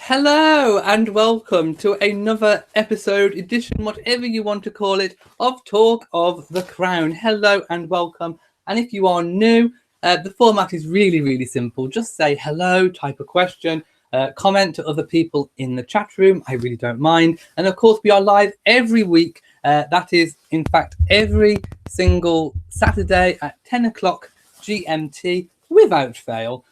Hello and welcome to another episode, edition, whatever you want to call it, of Talk of the Crown. Hello and welcome. And if you are new, the format is really simple. Just say hello, type a question, comment to other people in the chat room. I really don't mind. And of course, we are live every week. That is, in fact, every single Saturday at 10 o'clock GMT without fail.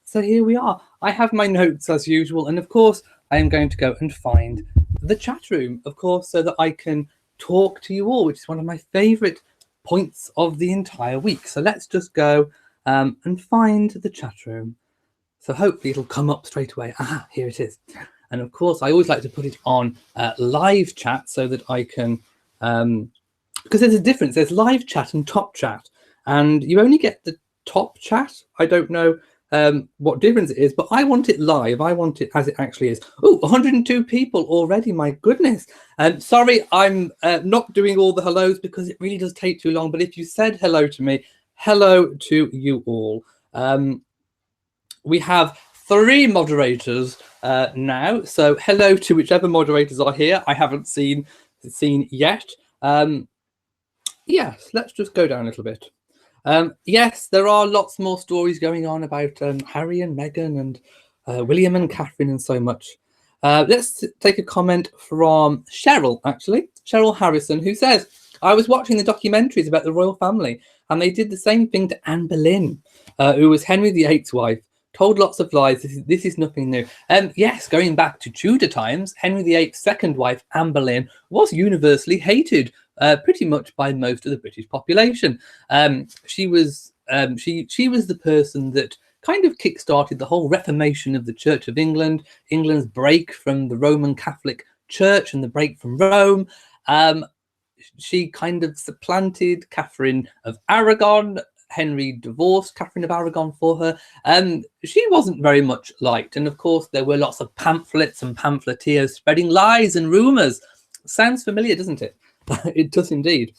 So here we are. I have my notes as usual, and of course I am going to go and find the chat room, of course, so that I can talk to you all, which is one of my favourite points of the entire week. So let's just go and find the chat room. So hopefully it'll come up straight away. Aha, here it is. And of course I always like to put it on live chat so that I can, because there's a difference. There's live chat and top chat, and you only get the top chat. I don't know what difference it is, but I want it live. I want it as it actually is. Oh, 102 people already, my goodness. Sorry, I'm not doing all the hellos because it really does take too long, but if you said hello to me, hello to you all. We have 3 moderators now, so hello to whichever moderators are here. I haven't seen yet. Yes, let's just go down a little bit. Yes, there are lots more stories going on about Harry and Meghan and William and Catherine and so much. Let's take a comment from Cheryl, actually. Cheryl Harrison, who says, I was watching the documentaries about the royal family and they did the same thing to Anne Boleyn, who was Henry VIII's wife. Told lots of lies. This is nothing new. Yes, going back to Tudor times, Henry VIII's second wife, Anne Boleyn, was universally hated pretty much by most of the British population. She was the person that kind of kick-started the whole Reformation of the Church of England, England's break from the Roman Catholic Church and the break from Rome. She kind of supplanted Catherine of Aragon. Henry divorced Catherine of Aragon for her. She wasn't very much liked. And of course, there were lots of pamphlets and pamphleteers spreading lies and rumours. Sounds familiar, doesn't it? It does indeed.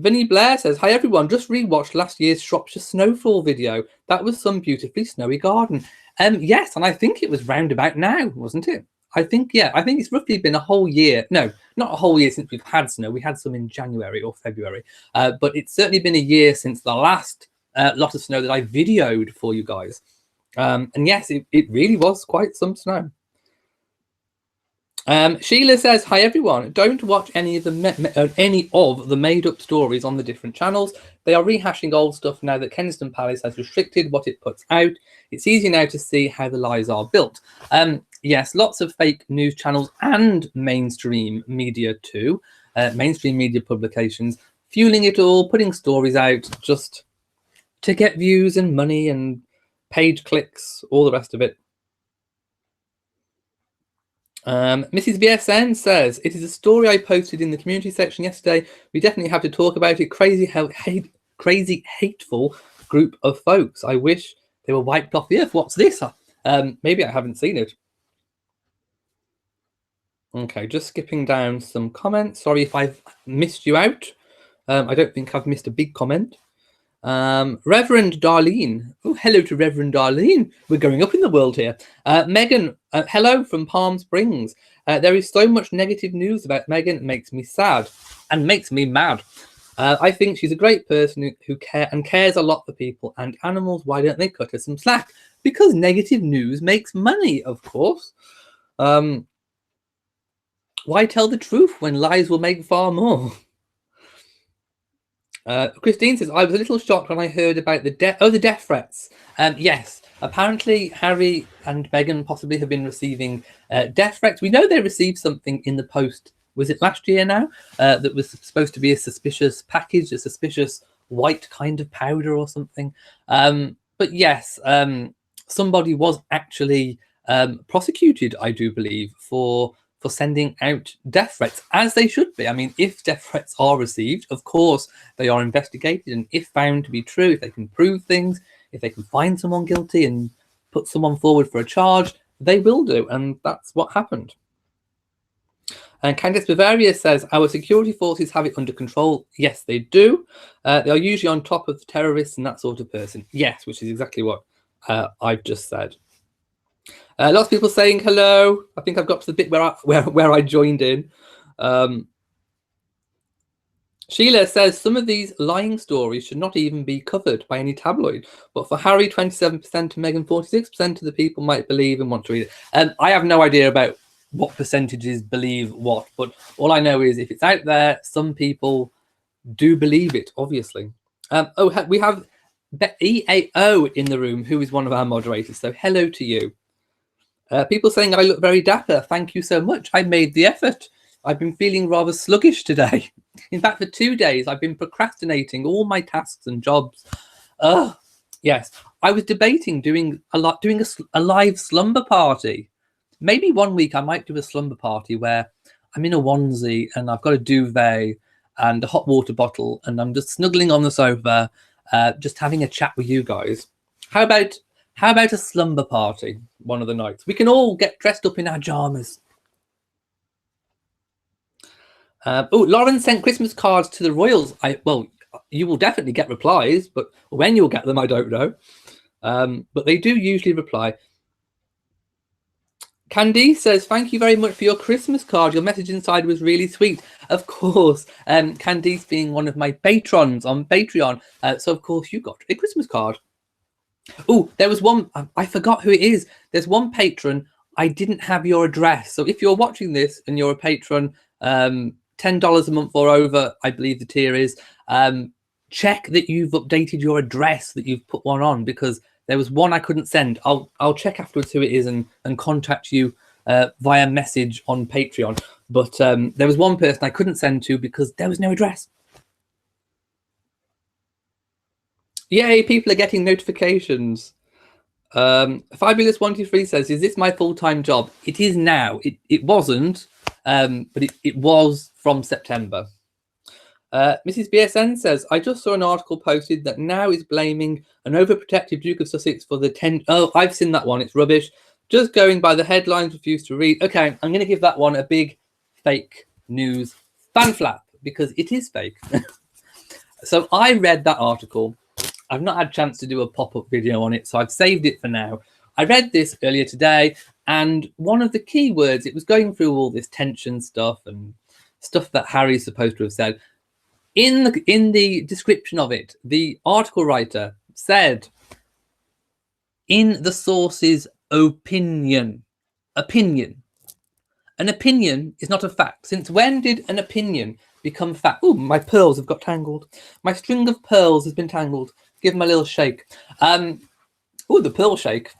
Vinnie Blair says, hi everyone, just rewatched last year's Shropshire snowfall video. That was some beautifully snowy garden. Yes, and I think it was roundabout now, wasn't it? I think it's roughly been a whole year. No, not a whole year since we've had snow. We had some in January or February. But it's certainly been a year since the last lot of snow that I videoed for you guys. And yes, it really was quite some snow. Sheila says, hi everyone, don't watch any of the made-up stories on the different channels. They are rehashing old stuff now that Kensington Palace has restricted what it puts out. It's easy now to see how the lies are built. Yes, lots of fake news channels and mainstream media too, mainstream media publications, fueling it all, putting stories out just to get views and money and page clicks, all the rest of it. Mrs. VSN says, it is a story I posted in the community section yesterday. We definitely have to talk about it. Crazy, hateful group of folks. I wish they were wiped off the earth. What's this? Maybe I haven't seen it. Okay, just skipping down some comments. Sorry if I've missed you out. I don't think I've missed a big comment. Reverend Darlene. Oh, hello to Reverend Darlene. We're going up in the world here. Meghan, hello from Palm Springs. There is so much negative news about Meghan. It makes me sad and makes me mad. I think she's a great person who cares a lot for people and animals. Why don't they cut her some slack? Because negative news makes money, of course. Why tell the truth when lies will make far more? Christine says, I was a little shocked when I heard about the death threats. Yes, apparently Harry and Meghan possibly have been receiving death threats. We know they received something in the post, was it last year now, that was supposed to be a suspicious package, a suspicious white kind of powder or something. But yes, somebody was actually prosecuted, I do believe, for sending out death threats, as they should be. I mean, if death threats are received, of course, they are investigated, and if found to be true, if they can prove things, if they can find someone guilty and put someone forward for a charge, they will do, and that's what happened. And Candice Bavaria says, our security forces have it under control. Yes, they do. They are usually on top of the terrorists and that sort of person. Yes, which is exactly what I've just said. Lots of people saying hello. I think I've got to the bit where I joined in. Sheila says some of these lying stories should not even be covered by any tabloid. But for Harry, 27%, to Meghan, 46% of the people might believe and want to read it. I have no idea about what percentages believe what, but all I know is if it's out there, some people do believe it, obviously. We have EAO in the room, who is one of our moderators. So hello to you. People saying I look very dapper. Thank you so much. I made the effort. I've been feeling rather sluggish today. In fact, for 2 days, I've been procrastinating all my tasks and jobs. Yes, I was debating doing a live slumber party. Maybe one week I might do a slumber party where I'm in a onesie and I've got a duvet and a hot water bottle and I'm just snuggling on the sofa, just having a chat with you guys. How about a slumber party one of the nights? We can all get dressed up in our pajamas. Lauren sent Christmas cards to the royals. Well, you will definitely get replies, but when you'll get them, I don't know. But they do usually reply. Candice says, thank you very much for your Christmas card. Your message inside was really sweet. Of course, Candice being one of my patrons on Patreon. So, of course, you got a Christmas card. Oh, there was one. I forgot who it is. There's one patron. I didn't have your address. So if you're watching this and you're a patron, $10 a month or over, I believe the tier is, check that you've updated your address, that you've put one on, because there was one I couldn't send. I'll check afterwards who it is and contact you via message on Patreon. But there was one person I couldn't send to because there was no address. Yay, people are getting notifications. Fabulous123 says, is this my full-time job? It is now. It wasn't, but it was from September. Mrs. BSN says, I just saw an article posted that now is blaming an overprotective Duke of Sussex for the 10... Oh, I've seen that one. It's rubbish. Just going by the headlines, refuse to read. Okay, I'm going to give that one a big fake news fan flap because it is fake. So I read that article. I've not had a chance to do a pop-up video on it, so I've saved it for now. I read this earlier today, and one of the key words, it was going through all this tension stuff and stuff that Harry's supposed to have said. In the description of it, the article writer said, in the source's opinion. An opinion is not a fact. Since when did an opinion become fact? Oh, my pearls have got tangled. My string of pearls has been tangled. Give them a little shake. Oh, the pearl shake.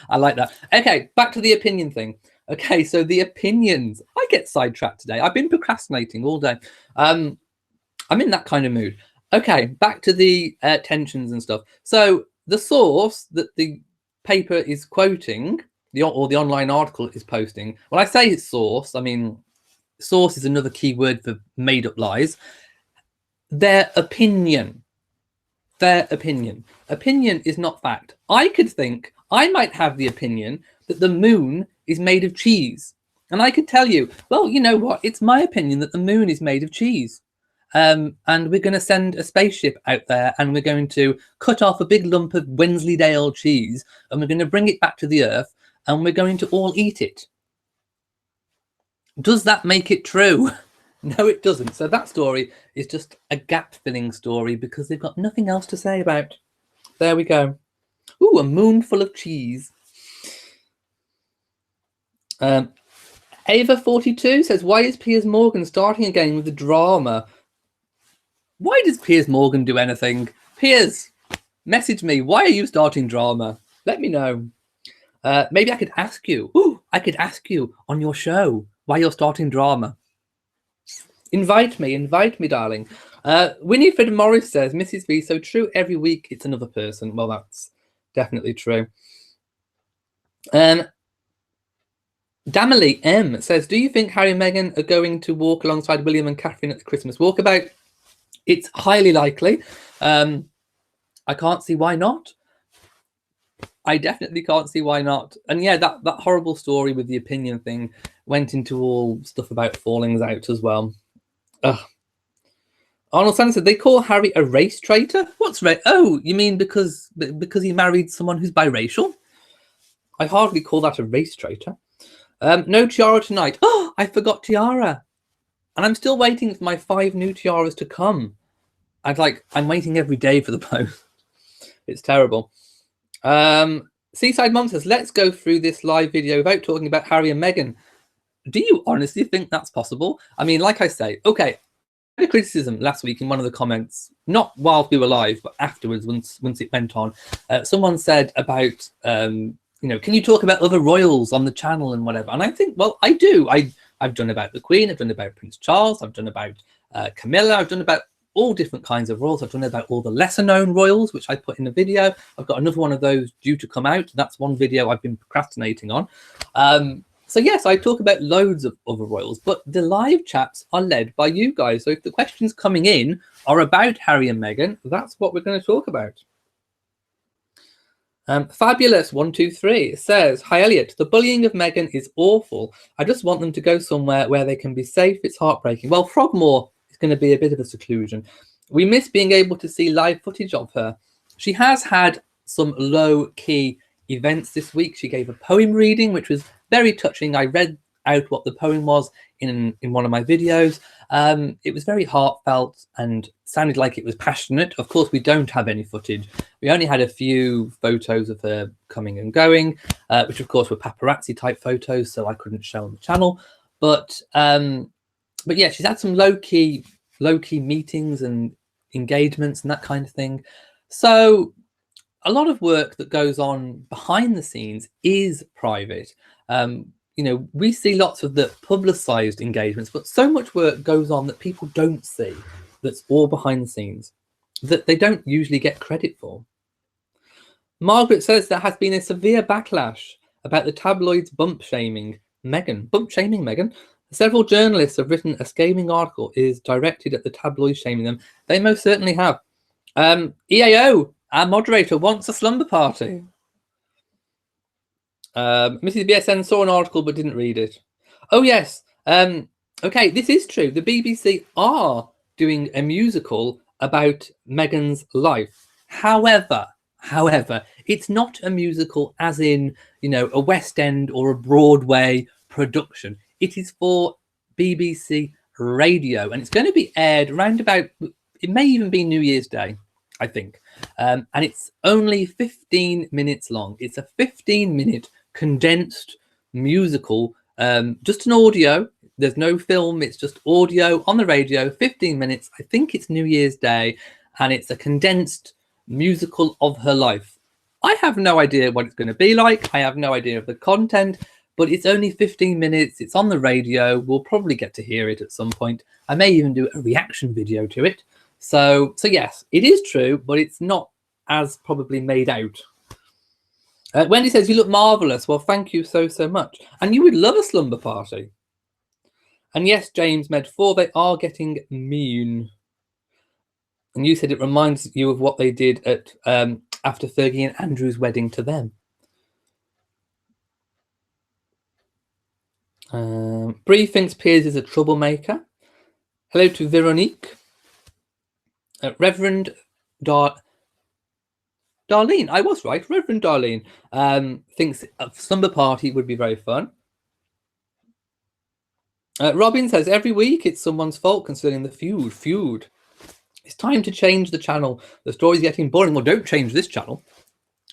I like that. Okay, back to the opinion thing. Okay, so the opinions. I get sidetracked today. I've been procrastinating all day. I'm in that kind of mood. Okay, back to the tensions and stuff. So the source that the paper is quoting, or the online article is posting, when I say it's source, I mean, source is another key word for made-up lies. Their opinion. Their opinion. Opinion is not fact. I might have the opinion that the moon is made of cheese. And I could tell you, well, you know what? It's my opinion that the moon is made of cheese. And we're going to send a spaceship out there and we're going to cut off a big lump of Wensleydale cheese and we're going to bring it back to the earth and we're going to all eat it. Does that make it true? No, it doesn't. So that story is just a gap-filling story because they've got nothing else to say about. There we go. Ooh, a moon full of cheese. Ava42 says, why is Piers Morgan starting again with the drama? Why does Piers Morgan do anything? Piers, message me. Why are you starting drama? Let me know. Maybe I could ask you. Ooh, I could ask you on your show why you're starting drama. Invite me, darling. Winifred Morris says, Mrs. V, so true every week it's another person. Well, that's definitely true. Damily M says, do you think Harry and Meghan are going to walk alongside William and Catherine at the Christmas walkabout? It's highly likely. I can't see why not. I definitely can't see why not. And yeah, that horrible story with the opinion thing went into all stuff about fallings out as well. Ugh. Arnold Sanders said, they call Harry a race traitor? What's race? Oh, you mean because he married someone who's biracial? I hardly call that a race traitor. No tiara tonight. Oh, I forgot tiara. And I'm still waiting for my 5 new tiaras to come. I'm waiting every day for the post. It's terrible. Seaside Mom says, let's go through this live video without talking about Harry and Meghan. Do you honestly think that's possible? I mean, like I say, okay, I had a criticism last week in one of the comments, not while we were live, but afterwards, once it went on. Someone said about, can you talk about other royals on the channel and whatever? And I think, well, I do. I've done about the Queen, I've done about Prince Charles, I've done about Camilla, I've done about all different kinds of royals. I've done about all the lesser known royals, which I put in a video. I've got another one of those due to come out. That's one video I've been procrastinating on. So yes, I talk about loads of other royals, but the live chats are led by you guys. So if the questions coming in are about Harry and Meghan, that's what we're going to talk about. Fabulous123 says, hi Elliot, the bullying of Meghan is awful. I just want them to go somewhere where they can be safe. It's heartbreaking. Well, Frogmore is going to be a bit of a seclusion. We miss being able to see live footage of her. She has had some low-key events this week. She gave a poem reading, which was very touching. I read out what the poem was in one of my videos. It was very heartfelt and sounded like it was passionate. Of course, we don't have any footage. We only had a few photos of her coming and going, which of course were paparazzi type photos, so I couldn't show on the channel. But yeah, she's had some low-key meetings and engagements and that kind of thing. So a lot of work that goes on behind the scenes is private. We see lots of the publicized engagements, but so much work goes on that people don't see, that's all behind the scenes, that they don't usually get credit for. Margaret says there has been a severe backlash about the tabloids bump shaming Meghan. Several journalists have written a scathing article is directed at the tabloids shaming them. They most certainly have. EAO, our moderator, wants a slumber party. Mrs. BSN saw an article but didn't read it. Oh, yes. Okay, this is true. The BBC are doing a musical about Meghan's life. However, it's not a musical as in, a West End or a Broadway production. It is for BBC Radio, and it's going to be aired around about, it may even be New Year's Day, I think. And it's only 15 minutes long. It's a 15-minute condensed musical, just an audio. There's no film. It's just audio on the radio, 15 minutes. I think it's New Year's Day, and it's a condensed musical of her life. I have no idea what it's going to be like. I have no idea of the content, but it's only 15 minutes. It's on the radio. We'll probably get to hear it at some point. I may even do a reaction video to it. So yes, it is true, but it's not as probably made out. Wendy says, you look marvellous. Well, thank you so much. And you would love a slumber party. And yes, James Med4, they are getting mean. And you said it reminds you of what they did at after Fergie and Andrew's wedding to them. Bree thinks Piers is a troublemaker. Hello to Veronique. Reverend Darlene, I was right. Reverend Darlene thinks a slumber party would be very fun. Robin says, every week it's someone's fault concerning the feud. It's time to change the channel. The story's getting boring. Well, don't change this channel.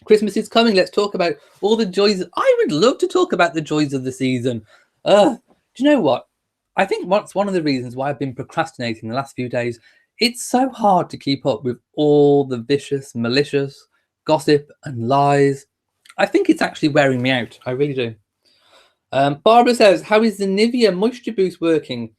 Christmas is coming. Let's talk about all the joys. I would love to talk about the joys of the season. Do you know what? I think that's one of the reasons why I've been procrastinating the last few days. It's so hard to keep up with all the vicious, malicious gossip and lies. I think it's actually wearing me out. I really do. Barbara says, how is the Nivea Moisture Boost working?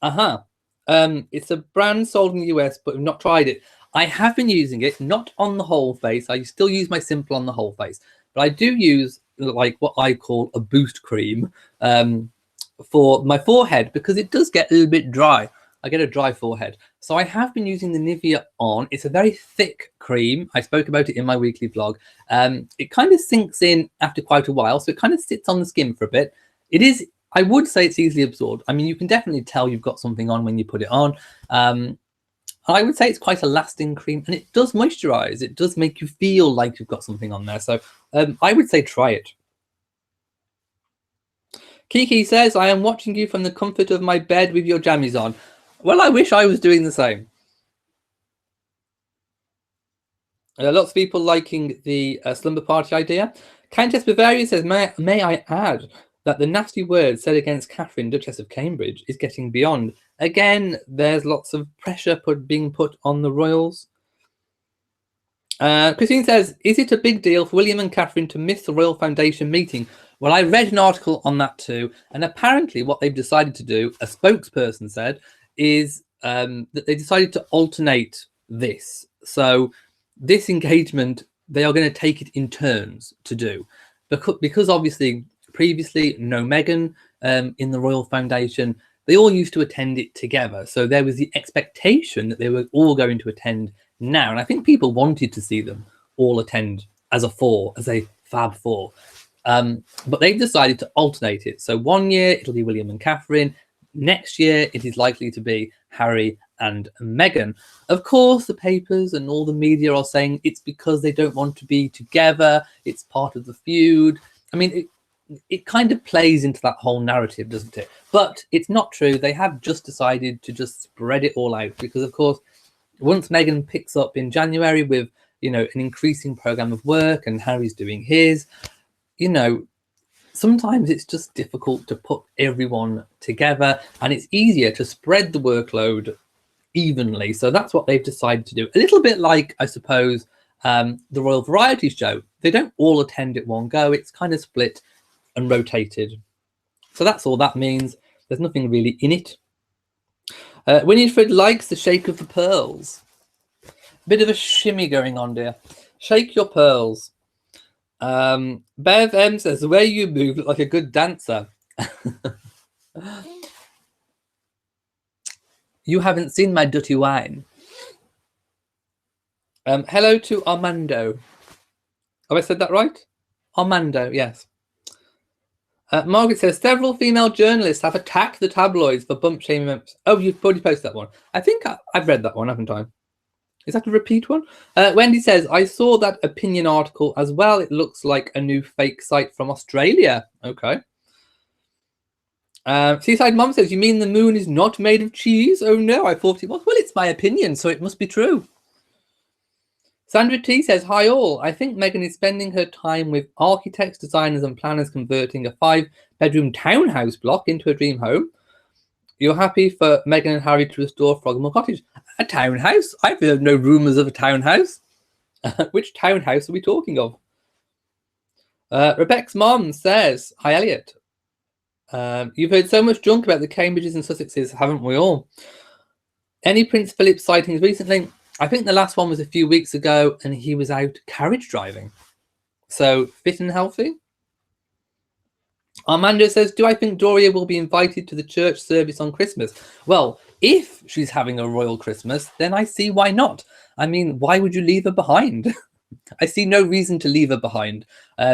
It's a brand sold in the US, but I've not tried it. I have been using it, not on the whole face. I still use my Simple on the whole face. But I do use like what I call a boost cream for my forehead, because it does get a little bit dry. I get a dry forehead. So I have been using the Nivea on. It's a very thick cream. I spoke about it in my weekly blog. It kind of sinks in after quite a while. So it kind of sits on the skin for a bit. It is, I would say it's easily absorbed. I mean, you can definitely tell you've got something on when you put it on. I would say it's quite a lasting cream, and it does moisturize. It does make you feel like you've got something on there. So I would say try it. Kiki says, I am watching you from the comfort of my bed with your jammies on. Well, I wish I was doing the same. Lots of people liking the slumber party idea. Countess Bavaria says, may I add that the nasty word said against Catherine, Duchess of Cambridge, is getting beyond. Again, there's lots of pressure being put on the royals. Christine says, is it a big deal for William and Catherine to miss the Royal Foundation meeting? Well, I read an article on that too, and apparently what they've decided to do, a spokesperson said, is that they decided to alternate this. So this engagement, they are going to take it in turns to do. Because obviously previously no Meghan in the Royal Foundation, they all used to attend it together. So there was the expectation that they were all going to attend now. And I think people wanted to see them all attend as a Fab Four. But they've decided to alternate it. So one year it'll be William and Catherine. Next year it is likely to be Harry and Meghan. Of course, the papers and all the media are saying it's because they don't want to be together. It's part of the feud. I mean, it kind of plays into that whole narrative, doesn't it? But it's not true. They have just decided to just spread it all out because, of course, once Meghan picks up in January with, an increasing program of work and Harry's doing his, sometimes it's just difficult to put everyone together and it's easier to spread the workload evenly. So that's what they've decided to do. A little bit like, I suppose, the Royal Variety Show. They don't all attend at one go. It's kind of split and rotated. So that's all that means. There's nothing really in it. Winifred likes the shake of the pearls. Bit of a shimmy going on, dear. Shake your pearls. Bev M says, the way you move look like a good dancer. You haven't seen my dirty wine. Hello to Armando. Have I said that right? Armando, yes. Margaret says, several female journalists have attacked the tabloids for bump shaming members. Oh, you've already posted that one. I think I've read that one, haven't I? Is that a repeat one? Wendy says, I saw that opinion article as well. It looks like a new fake site from Australia. Okay. Seaside Mom says, you mean the moon is not made of cheese? Oh no, I thought it was. Well, it's my opinion, so it must be true. Sandra T says, hi all. I think Meghan is spending her time with architects, designers and planners converting a 5-bedroom townhouse block into a dream home. You're happy for Meghan and Harry to restore Frogmore Cottage? A townhouse? I've heard no rumours of a townhouse. Which townhouse are we talking of? Rebecca's mom says, hi Elliot. You've heard so much junk about the Cambridges and Sussexes, haven't we all? Any Prince Philip sightings recently? I think the last one was a few weeks ago and he was out carriage driving. So fit and healthy. Armando says, do I think Doria will be invited to the church service on Christmas? Well, if she's having a royal Christmas, then I see why not. I mean, why would you leave her behind? I see no reason to leave her behind.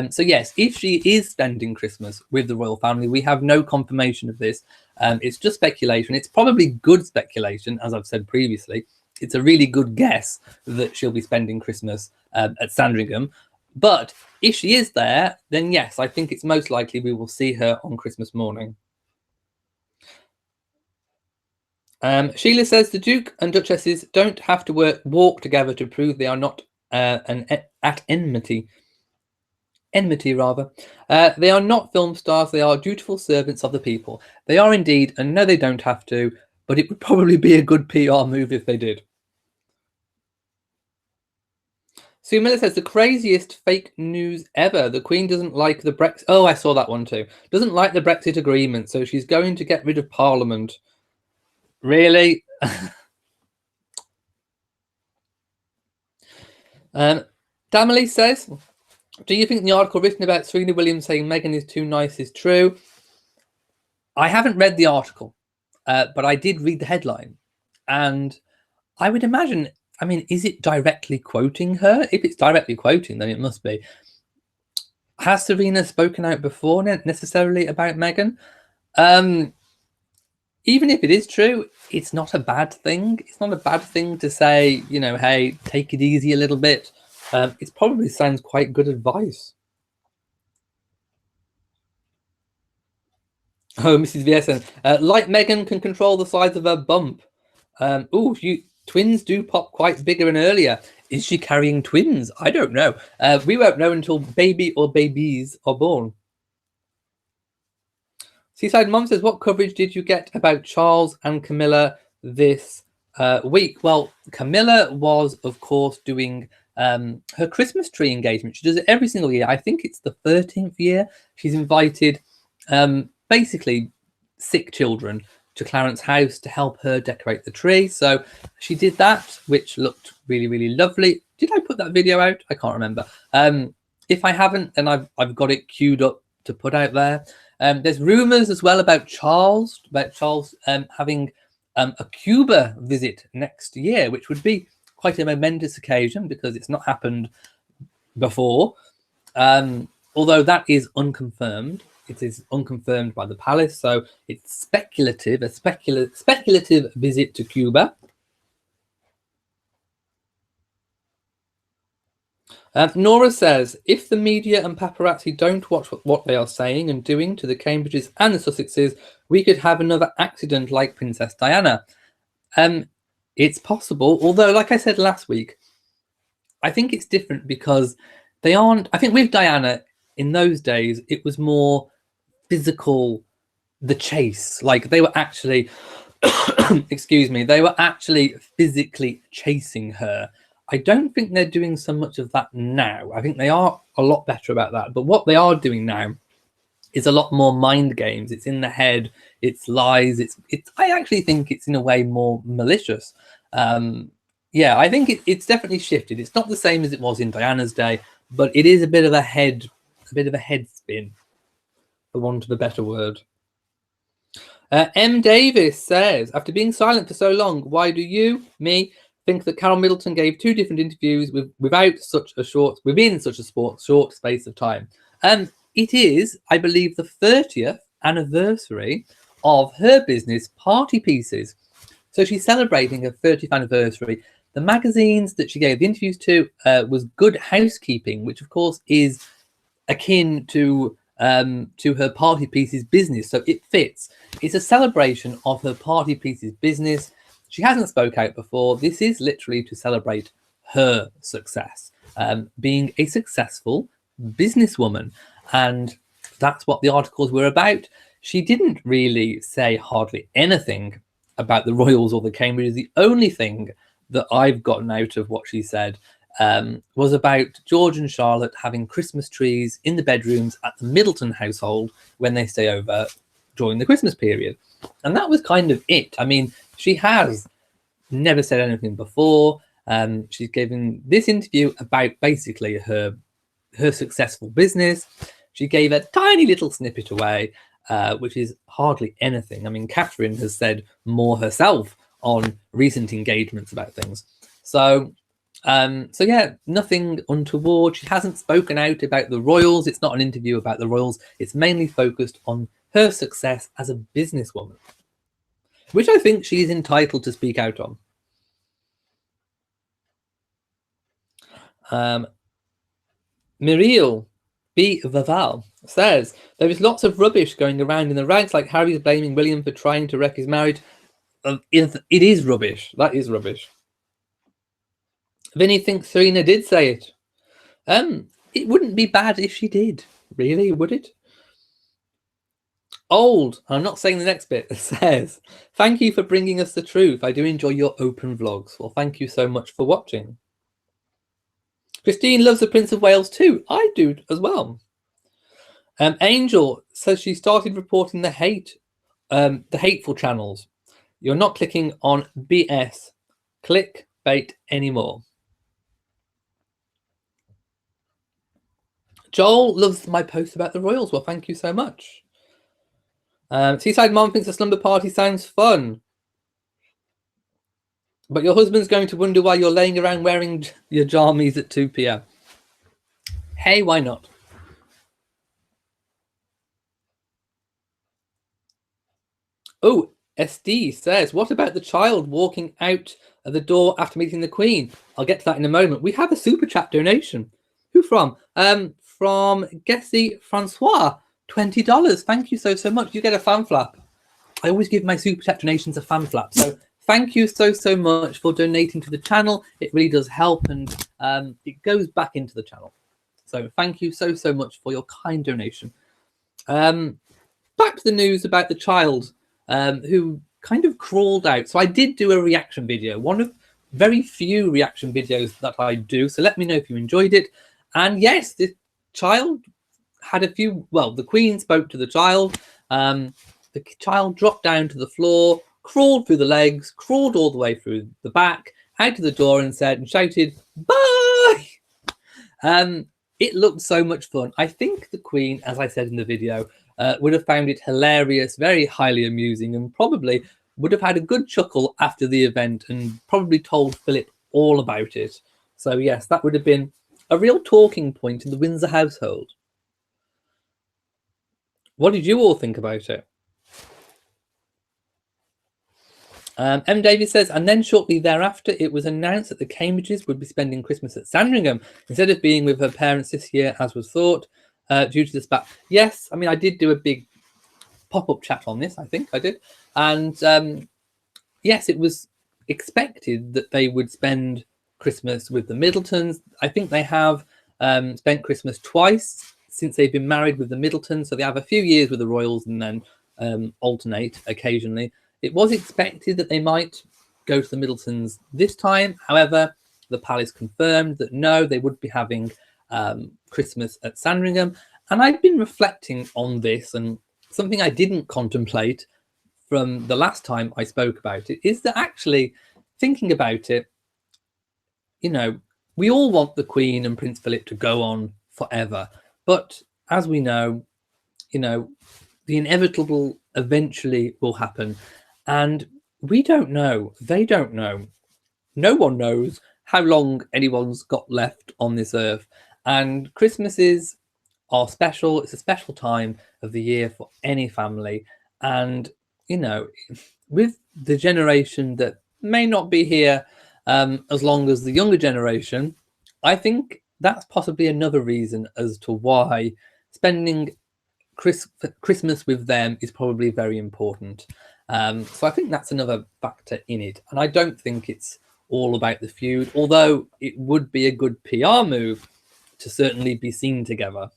So yes, if she is spending Christmas with the royal family, we have no confirmation of this. It's just speculation. It's probably good speculation, as I've said previously. It's a really good guess that she'll be spending Christmas at Sandringham. But if she is there, then yes, I think it's most likely we will see her on Christmas morning. Sheila says the Duke and Duchesses don't have to walk together to prove they are not at enmity. Enmity, rather. They are not film stars. They are dutiful servants of the people. They are indeed, and no, they don't have to, but it would probably be a good PR move if they did. Sue Miller says, the craziest fake news ever. The Queen doesn't like the Brexit. Oh, I saw that one too. Doesn't like the Brexit agreement, so she's going to get rid of Parliament. Really? Damley says, do you think the article written about Serena Williams saying Meghan is too nice is true? I haven't read the article, but I did read the headline. And I would imagine, I mean, is it directly quoting her? If it's directly quoting, then it must be. Has Serena spoken out before necessarily about Meghan? Even if it is true, it's not a bad thing. It's not a bad thing to say, you know, hey, take it easy a little bit. It probably sounds quite good advice. Oh, Mrs. VSN. Like Meghan can control the size of her bump. Twins do pop quite bigger and earlier. Is she carrying twins? I don't know. We won't know until baby or babies are born. Seaside Mom says, what coverage did you get about Charles and Camilla this week? Well, Camilla was, of course, doing her Christmas tree engagement. She does it every single year. I think it's the 13th year. She's invited basically sick children to Clarence House to help her decorate the tree. So she did that, which looked really, really lovely. Did I put that video out? I can't remember. If I haven't, then I've got it queued up to put out there. There's rumours as well about Charles having a Cuba visit next year, which would be quite a momentous occasion because it's not happened before. Although that is unconfirmed. It is unconfirmed by the palace, so it's speculative, a speculative visit to Cuba. Nora says, if the media and paparazzi don't watch what they are saying and doing to the Cambridges and the Sussexes, we could have another accident like Princess Diana. It's possible, although, like I said last week, I think it's different because they aren't... I think with Diana, in those days, it was more physical, the chase. Like, they were actually... excuse me, they were actually physically chasing her. I don't think they're doing so much of that now. I think they are a lot better about that. But what they are doing now is a lot more mind games. It's in the head. It's lies. It's. I actually think it's in a way more malicious. Yeah, I think it's definitely shifted. It's not the same as it was in Diana's day, but it is a bit of a head spin, for want of a better word. M. Davis says, after being silent for so long, why do you, me, think that Carol Middleton gave 2 different interviews within such a short space of time? It is, I believe, the 30th anniversary of her business, Party Pieces. So she's celebrating her 30th anniversary. The magazines that she gave the interviews to was Good Housekeeping, which of course is akin to her Party Pieces business. So it fits. It's a celebration of her Party Pieces business. She hasn't spoke out before. This is literally to celebrate her success, being a successful businesswoman. And that's what the articles were about. She didn't really say hardly anything about the royals or the Cambridges. The only thing that I've gotten out of what she said was about George and Charlotte having Christmas trees in the bedrooms at the Middleton household when they stay over during the Christmas period. And that was kind of it. I mean, she has never said anything before. She's given this interview about basically her successful business. She gave a tiny little snippet away, which is hardly anything. I mean, Catherine has said more herself on recent engagements about things. So yeah, nothing untoward. She hasn't spoken out about the royals. It's not an interview about the royals. It's mainly focused on her success as a businesswoman, which I think she's entitled to speak out on. Muriel B. Vaval says, there is lots of rubbish going around in the ranks, like Harry's blaming William for trying to wreck his marriage. It is rubbish. That is rubbish. Vinny thinks Serena did say it. It wouldn't be bad if she did, really, would it? Old, I'm not saying the next bit, says, thank you for bringing us the truth. I do enjoy your open vlogs. Well, thank you so much for watching. Christine loves the Prince of Wales too. I do as well. Angel says she started reporting the hateful channels. You're not clicking on BS. Clickbait anymore. Joel loves my post about the royals. Well, thank you so much. Seaside Mom thinks a slumber party sounds fun. But your husband's going to wonder why you're laying around wearing your jammies at 2 p.m. Hey, why not? Oh, SD says, what about the child walking out of the door after meeting the Queen? I'll get to that in a moment. We have a super chat donation. Who from? From Gessie Francois. $20. Thank you so much. You get a fan flap. I always give my super chat donations a fan flap. So thank you so much for donating to the channel. It really does help, and it goes back into the channel. So thank you so much for your kind donation. Back to the news about the child who kind of crawled out. So I did do a reaction video, one of very few reaction videos that I do. So let me know if you enjoyed it. And yes, the child had a few, well, the Queen spoke to the child. The child dropped down to the floor, crawled through the legs, crawled all the way through the back, out of the door and shouted, "Bye!" It looked so much fun. I think the Queen, as I said in the video, would have found it hilarious, very highly amusing, and probably would have had a good chuckle after the event and probably told Philip all about it. So yes, that would have been a real talking point in the Windsor household. What did you all think about it? M. Davies says, and then shortly thereafter, it was announced that the Cambridges would be spending Christmas at Sandringham instead of being with her parents this year, as was thought, due to the spat. Yes, I mean, I did do a big pop-up chat on this, I think I did. And yes, it was expected that they would spend Christmas with the Middletons. I think they have spent Christmas twice since they've been married with the Middletons. So they have a few years with the Royals and then alternate occasionally. It was expected that they might go to the Middletons this time. However, the palace confirmed that no, they would be having Christmas at Sandringham. And I've been reflecting on this, and something I didn't contemplate from the last time I spoke about it is that actually thinking about it, you know, we all want the Queen and Prince Philip to go on forever. But as we know, you know, the inevitable eventually will happen. And we don't know, they don't know, no one knows how long anyone's got left on this earth. And Christmases are special. It's a special time of the year for any family. And, you know, with the generation that may not be here as long as the younger generation, I think that's possibly another reason as to why spending Christmas with them is probably very important. So I think that's another factor in it. And I don't think it's all about the feud, although it would be a good PR move to certainly be seen together.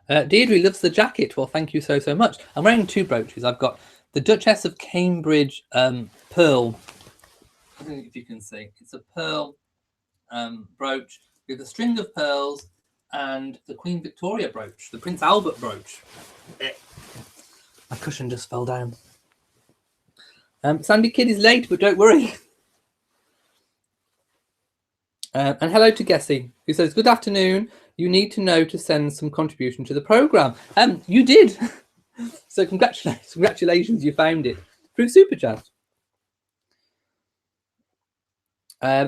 Deirdre loves the jacket. Well, thank you so much. I'm wearing two brooches. I've got the Duchess of Cambridge pearl. I don't know if you can see. It's a pearl brooch with a string of pearls, and the Queen Victoria brooch, the Prince Albert brooch. My cushion just fell down. Sandy Kid is late, but don't worry. And hello to Gessie, who says, good afternoon. You need to know to send some contribution to the programme. You did. So congratulations, you found it through Super Chat.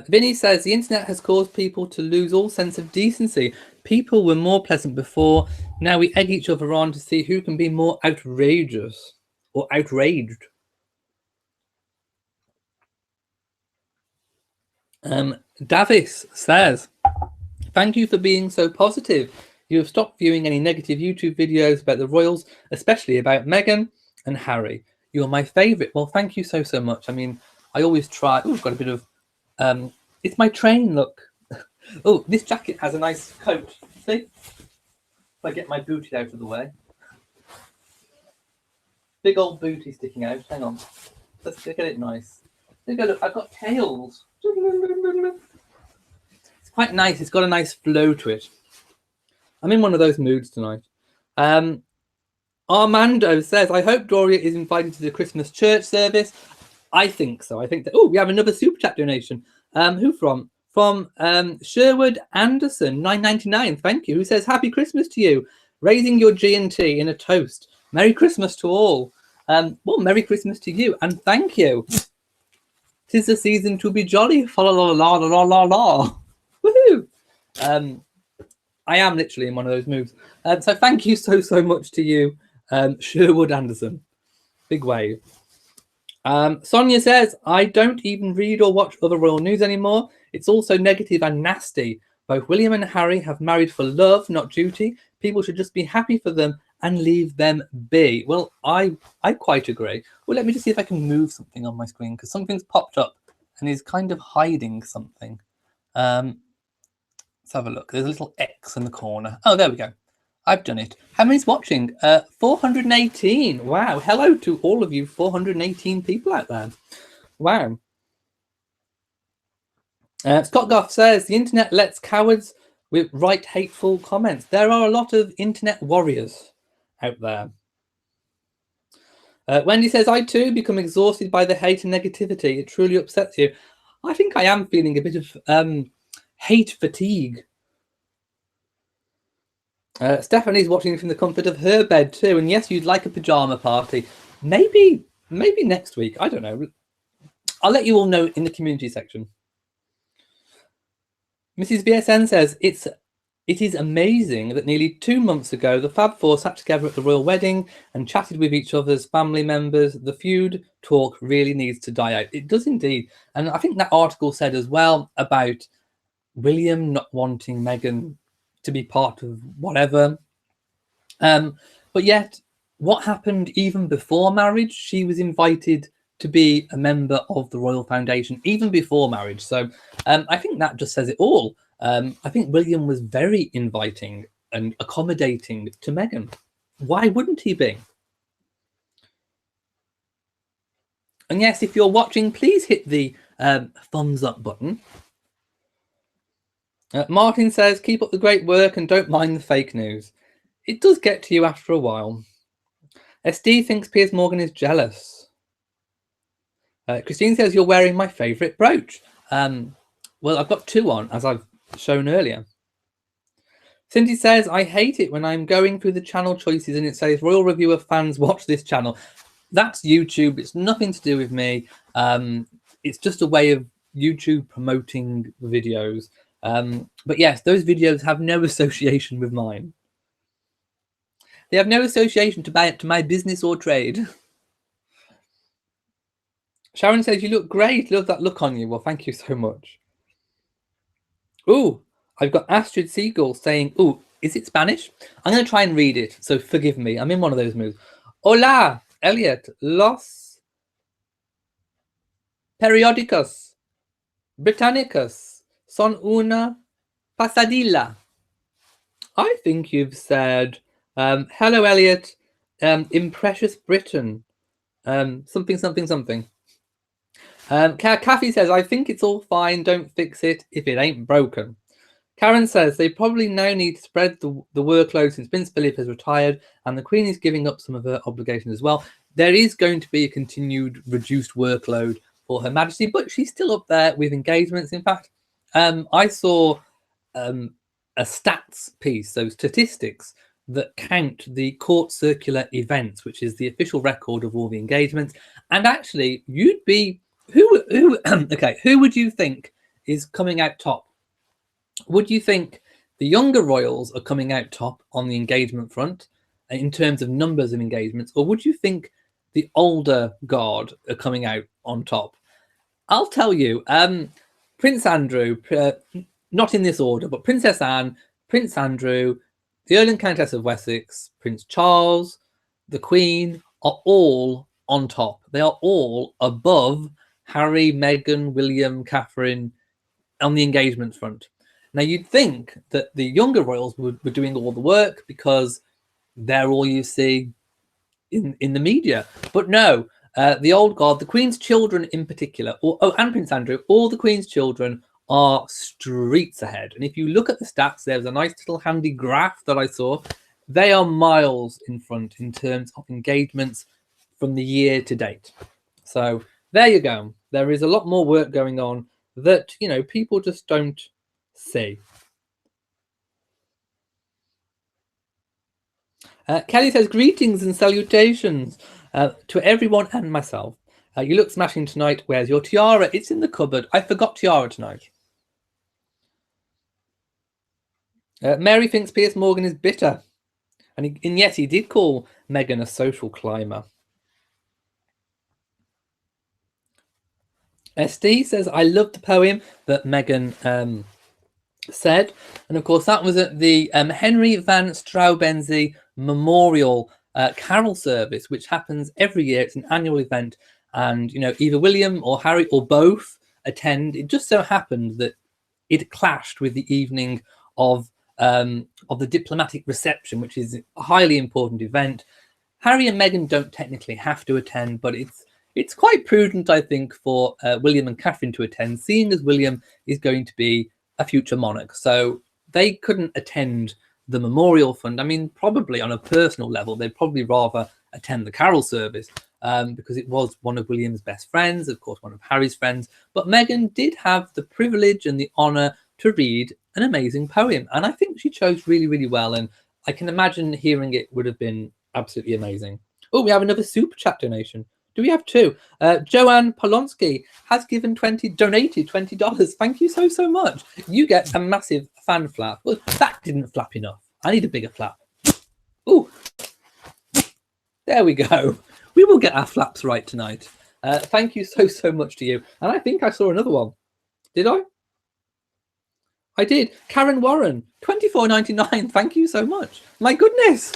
Vinny says, the internet has caused people to lose all sense of decency. People were more pleasant before. Now we egg each other on to see who can be more outrageous or outraged. Davis says, thank you for being so positive. You have stopped viewing any negative YouTube videos about the royals, especially about Meghan and Harry. You're my favourite. Well, thank you so much. I mean, I always try. Oh, I've got a bit of... it's my train, look. Oh, this jacket has a nice coat. See? If I get my booty out of the way. Big old booty sticking out. Hang on. Let's get it nice. There you go, look, I've got tails. It's quite nice. It's got a nice flow to it. I'm in one of those moods tonight. Armando says, I hope Doria is invited to the Christmas church service. I think so. I think that... Oh, we have another super chat donation. Who from? From Sherwood Anderson, $9.99. Thank you. Who says, happy Christmas to you. Raising your G&T in a toast. Merry Christmas to all. Well, Merry Christmas to you. And thank you. 'Tis the season to be jolly. Fa la la la la la la. Woohoo. I am literally in one of those moods. So thank you so much to you, Sherwood Anderson. Big wave. Sonia says, I don't even read or watch other royal news anymore. It's all so negative and nasty, Both William and Harry have married for love, not duty. People should just be happy for them and leave them be. Well, I quite agree. Well, let me just see if I can move something on my screen, because something's popped up and is kind of hiding something. Let's have a look. There's a little X in the corner. Oh, there we go. I've done it. How many's watching? 418. Wow. Hello to all of you 418 people out there. Wow. Scott Goff says, the internet lets cowards write hateful comments. There are a lot of internet warriors out there. Wendy says, I too become exhausted by the hate and negativity. It truly upsets you. I think I am feeling a bit of hate fatigue. Stephanie's watching from the comfort of her bed too. And yes, you'd like a pajama party. Maybe next week. I don't know. I'll let you all know in the community section. Mrs. BSN says, it is amazing that nearly 2 months ago, the Fab Four sat together at the royal wedding and chatted with each other's family members. The feud talk really needs to die out. It does indeed. And I think that article said as well about William not wanting Meghan to be part of whatever. But yet, what happened even before marriage? She was invited to be a member of the Royal Foundation, even before marriage. So I think that just says it all. I think William was very inviting and accommodating to Meghan. Why wouldn't he be? And yes, if you're watching, please hit the thumbs up button. Martin says, keep up the great work and don't mind the fake news. It does get to you after a while. SD thinks Piers Morgan is jealous. Christine says, you're wearing my favourite brooch. Well, I've got two on, as I've shown earlier. Cindy says, I hate it when I'm going through the channel choices and it says Royal Reviewer fans watch this channel. That's YouTube. It's nothing to do with me. It's just a way of YouTube promoting videos. But yes, those videos have no association with mine. They have no association to my business or trade. Sharon says, you look great. Love that look on you. Well, thank you so much. Ooh, I've got Astrid Siegel saying, ooh, is it Spanish? I'm going to try and read it, so forgive me. I'm in one of those moods. Hola, Elliot. Los periódicos británicos son una pasadilla. I think you've said, hello, Elliot, in precious Britain, something, something, something. Kathy says, I think it's all fine. Don't fix it if it ain't broken. Karen says, they probably now need to spread the workload since Prince Philip has retired and the Queen is giving up some of her obligations as well. There is going to be a continued reduced workload for Her Majesty, but she's still up there with engagements. In fact, I saw a stats piece, so statistics that count the court circular events, which is the official record of all the engagements. And actually, you'd be who okay, who would you think is coming out top? Would you think the younger royals are coming out top on the engagement front in terms of numbers of engagements, or would you think the older guard are coming out on top? I'll tell you, Prince Andrew, not in this order, but Princess Anne, Prince Andrew, the Earl and Countess of Wessex, Prince Charles, the Queen are all on top. They are all above Harry, Meghan, William, Catherine on the engagement front. Now, you'd think that the younger royals were doing all the work because they're all you see in the media. But no, the old guard, the Queen's children in particular, and Prince Andrew, all the Queen's children are streets ahead. And if you look at the stats, there's a nice little handy graph that I saw. They are miles in front in terms of engagements from the year to date. So there you go. There is a lot more work going on that, you know, people just don't see. Kelly says, greetings and salutations to everyone and myself. You look smashing tonight. Where's your tiara? It's in the cupboard. I forgot tiara tonight. Mary thinks Piers Morgan is bitter. And yes, he did call Meghan a social climber. SD says, I love the poem that Meghan said. And of course, that was at the Henry van Straubenzee Memorial Carol Service, which happens every year. It's an annual event, and either William or Harry or both attend. It just so happened that it clashed with the evening of the diplomatic reception, which is a highly important event. Harry and Meghan don't technically have to attend, but it's quite prudent, I think, for William and Catherine to attend, seeing as William is going to be a future monarch. So they couldn't attend the memorial fund. I mean, probably on a personal level, they'd probably rather attend the carol service because it was one of William's best friends, of course, one of Harry's friends. But Meghan did have the privilege and the honour to read an amazing poem. And I think she chose really, really well. And I can imagine hearing it would have been absolutely amazing. Oh, we have another super chat donation. Do we have two? Joanne Polonsky has donated $20. Thank you so much. You get a massive fan flap. Well, that didn't flap enough. I need a bigger flap. Oh, there we go. We will get our flaps right tonight. Thank you so much to you. And I think I saw another one. Did I? I did. Karen Warren, $24.99. Thank you so much. My goodness.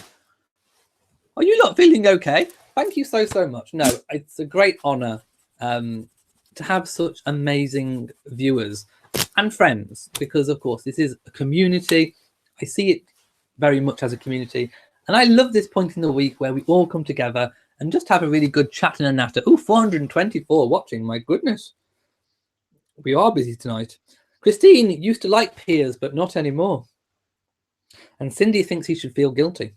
Are you not feeling okay? Thank you so much. No, it's a great honour to have such amazing viewers and friends, because, of course, this is a community. I see it very much as a community. And I love this point in the week where we all come together and just have a really good chat and a natter. Oh, 424 watching. My goodness. We are busy tonight. Christine used to like Piers, but not anymore. And Cindy thinks he should feel guilty.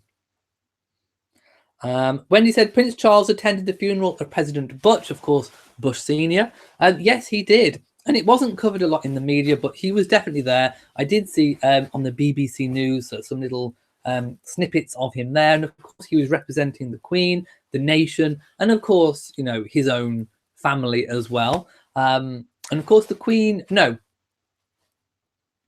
Wendy said Prince Charles attended the funeral of President Bush, of course, Bush Senior. Yes, he did. And it wasn't covered a lot in the media, but he was definitely there. I did see on the BBC News some little snippets of him there. And of course, he was representing the Queen, the nation, and of course, his own family as well. And of course, the Queen, no,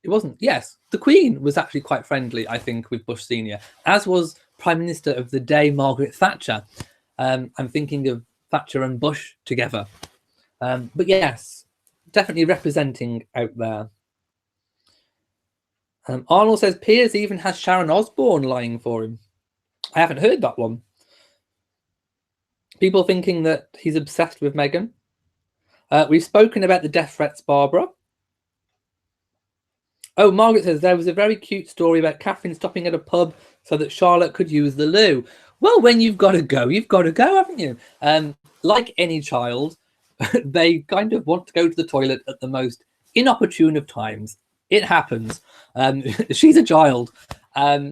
it wasn't. Yes, the Queen was actually quite friendly, I think, with Bush Senior, as was Prime Minister of the day, Margaret Thatcher. I'm thinking of Thatcher and Bush together. But yes, definitely representing out there. Arnold says Piers even has Sharon Osbourne lying for him. I haven't heard that one. People thinking that he's obsessed with Meghan. We've spoken about the death threats, Barbara. Oh, Margaret says there was a very cute story about Catherine stopping at a pub so that Charlotte could use the loo. Well, when you've got to go, haven't you? Like any child, they kind of want to go to the toilet at the most inopportune of times. It happens. She's a child.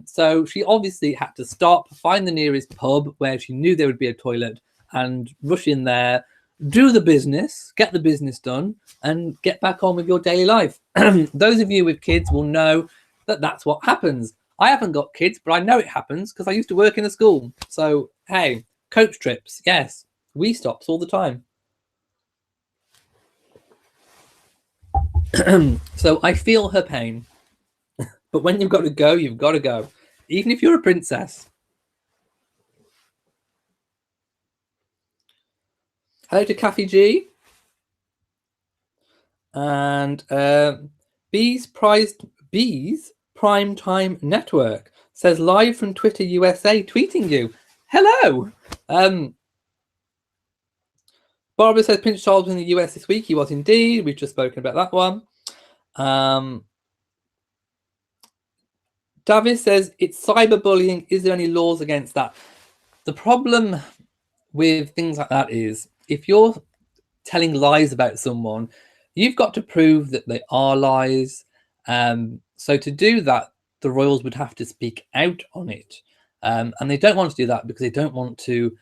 So she obviously had to stop, find the nearest pub where she knew there would be a toilet, and rush in there, do the business, get the business done, and get back on with your daily life. Those of you with kids will know that that's what happens. I haven't got kids, but I know it happens because I used to work in a school. So, hey, coach trips, yes, we stops all the time. So I feel her pain. But when you've got to go, you've got to go. Even if you're a princess. Hello to Kathy G. And Bees Primetime Network says live from Twitter USA, tweeting you. Hello. Barbara says Prince Charles was in the US this week. He was indeed. We've just spoken about that one. Davis says it's cyberbullying. Is there any laws against that? The problem with things like that is if you're telling lies about someone, you've got to prove that they are lies. So to do that, the royals would have to speak out on it. And they don't want to do that because they don't want to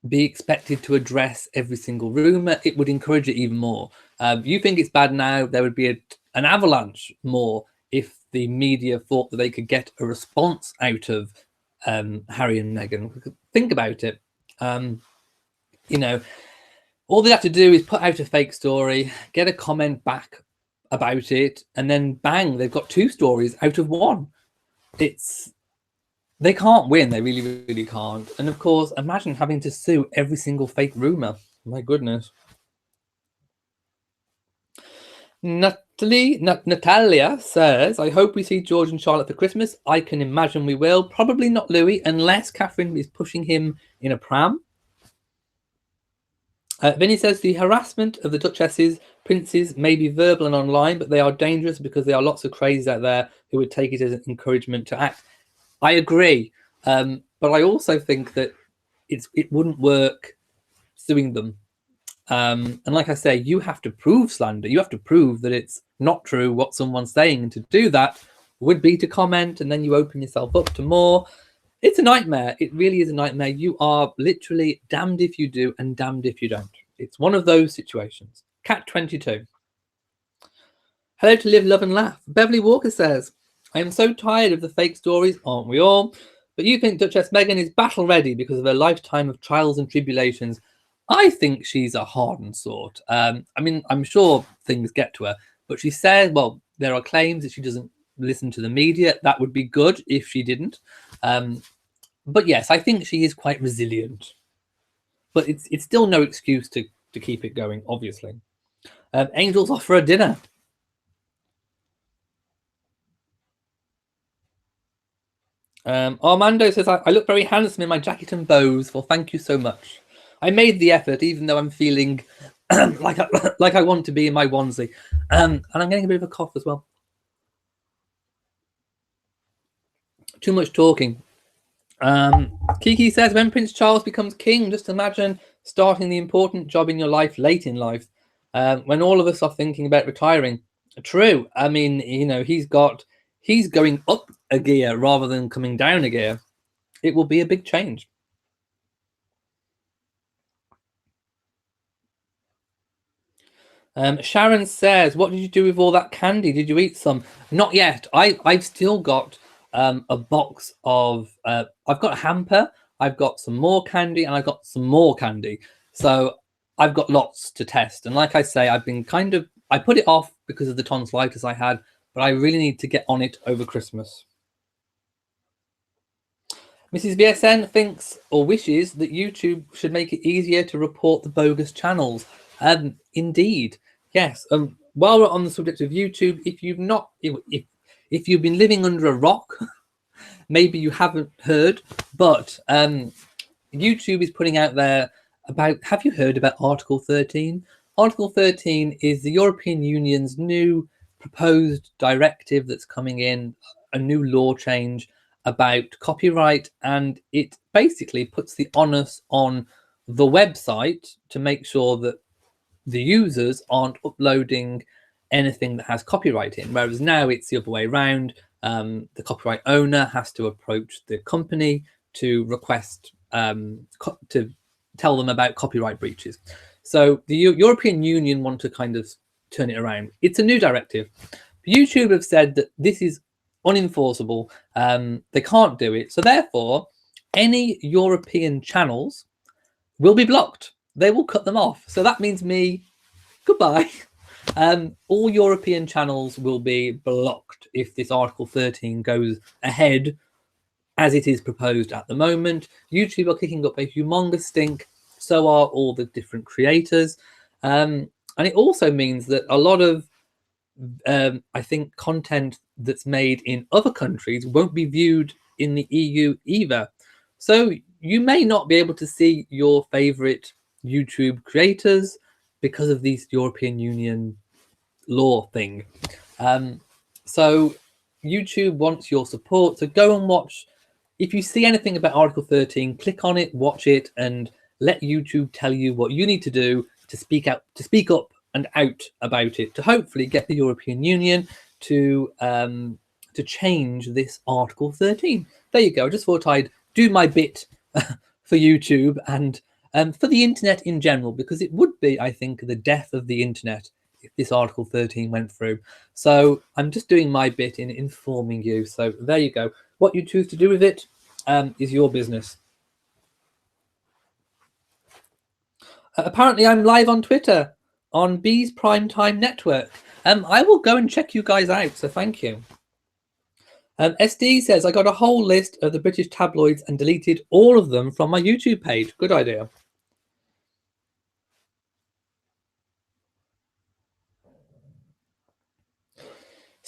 be expected to address every single rumour. It would encourage it even more. You think it's bad now, there would be an avalanche more if the media thought that they could get a response out of Harry and Meghan. Think about it. All they have to do is put out a fake story, get a comment back about it, and then bang, they've got two stories out of one. They can't win. They really, really can't. And of course, imagine having to sue every single fake rumor. My goodness. Natalia says, I hope we see George and Charlotte for Christmas. I can imagine we will. Probably not Louis, unless Catherine is pushing him in a pram. Vinny says, the harassment of the duchesses, princes may be verbal and online, but they are dangerous because there are lots of crazies out there who would take it as an encouragement to act. I agree. But I also think that it wouldn't work suing them. And like I say, you have to prove slander. You have to prove that it's not true what someone's saying. And to do that would be to comment, and then you open yourself up to more. It's a nightmare. It really is a nightmare. You are literally damned if you do and damned if you don't. It's one of those situations. Cat 22. Hello to live, love and laugh. Beverly Walker says, I am so tired of the fake stories, aren't we all? But you think Duchess Meghan is battle ready because of her lifetime of trials and tribulations. I think she's a hardened sort. I mean, I'm sure things get to her, but she said, well, there are claims that she doesn't listen to the media. That would be good if she didn't. But yes, I think she is quite resilient. But it's still no excuse to keep it going, obviously. Angels offer a dinner. Armando says, I look very handsome in my jacket and bows. Well, thank you so much. I made the effort, even though I'm feeling like I want to be in my onesie. And I'm getting a bit of a cough as well. Too much talking. Kiki says, when Prince Charles becomes king, just imagine starting the important job in your life late in life, when all of us are thinking about retiring. True. I mean, you know, he's going up a gear rather than coming down a gear. It will be a big change. Sharon says, what did you do with all that candy? Did you eat some? Not yet. I've still got a box of, I've got a hamper, I've got some more candy, and I've got some more candy. So I've got lots to test. And like I say, I've been I put it off because of the tonsillitis I had, but I really need to get on it over Christmas. Mrs. BSN thinks or wishes that YouTube should make it easier to report the bogus channels. Indeed, yes. While we're on the subject of YouTube, if you've been living under a rock, maybe you haven't heard, but YouTube is putting out there about. Have you heard about Article 13? Article 13 is the European Union's new proposed directive that's coming in, a new law change about copyright, and it basically puts the onus on the website to make sure that the users aren't uploading anything that has copyright in, whereas now it's the other way around. The copyright owner has to approach the company to request to tell them about copyright breaches. So the European Union want to kind of turn it around. It's a new directive. YouTube have said that this is unenforceable. They can't do it. So therefore, any European channels will be blocked. They will cut them off. So that means me, goodbye. All European channels will be blocked if this Article 13 goes ahead as it is proposed at the moment. YouTube are kicking up a humongous stink. So are all the different creators. And it also means that a lot of I think content that's made in other countries won't be viewed in the EU either. So you may not be able to see your favorite YouTube creators because of this European Union law thing. So YouTube wants your support. So go and watch. If you see anything about Article 13, click on it, watch it, and let YouTube tell you what you need to do to speak up and out about it, to hopefully get the European Union to change this Article 13. There you go. I just thought I'd do my bit for YouTube and for the internet in general, because it would be, I think, the death of the internet if this Article 13 went through. So I'm just doing my bit in informing you. So there you go. What you choose to do with it is your business. Apparently, I'm live on Twitter on B's Primetime Network. I will go and check you guys out, so thank you. SD says, I got a whole list of the British tabloids and deleted all of them from my YouTube page. Good idea.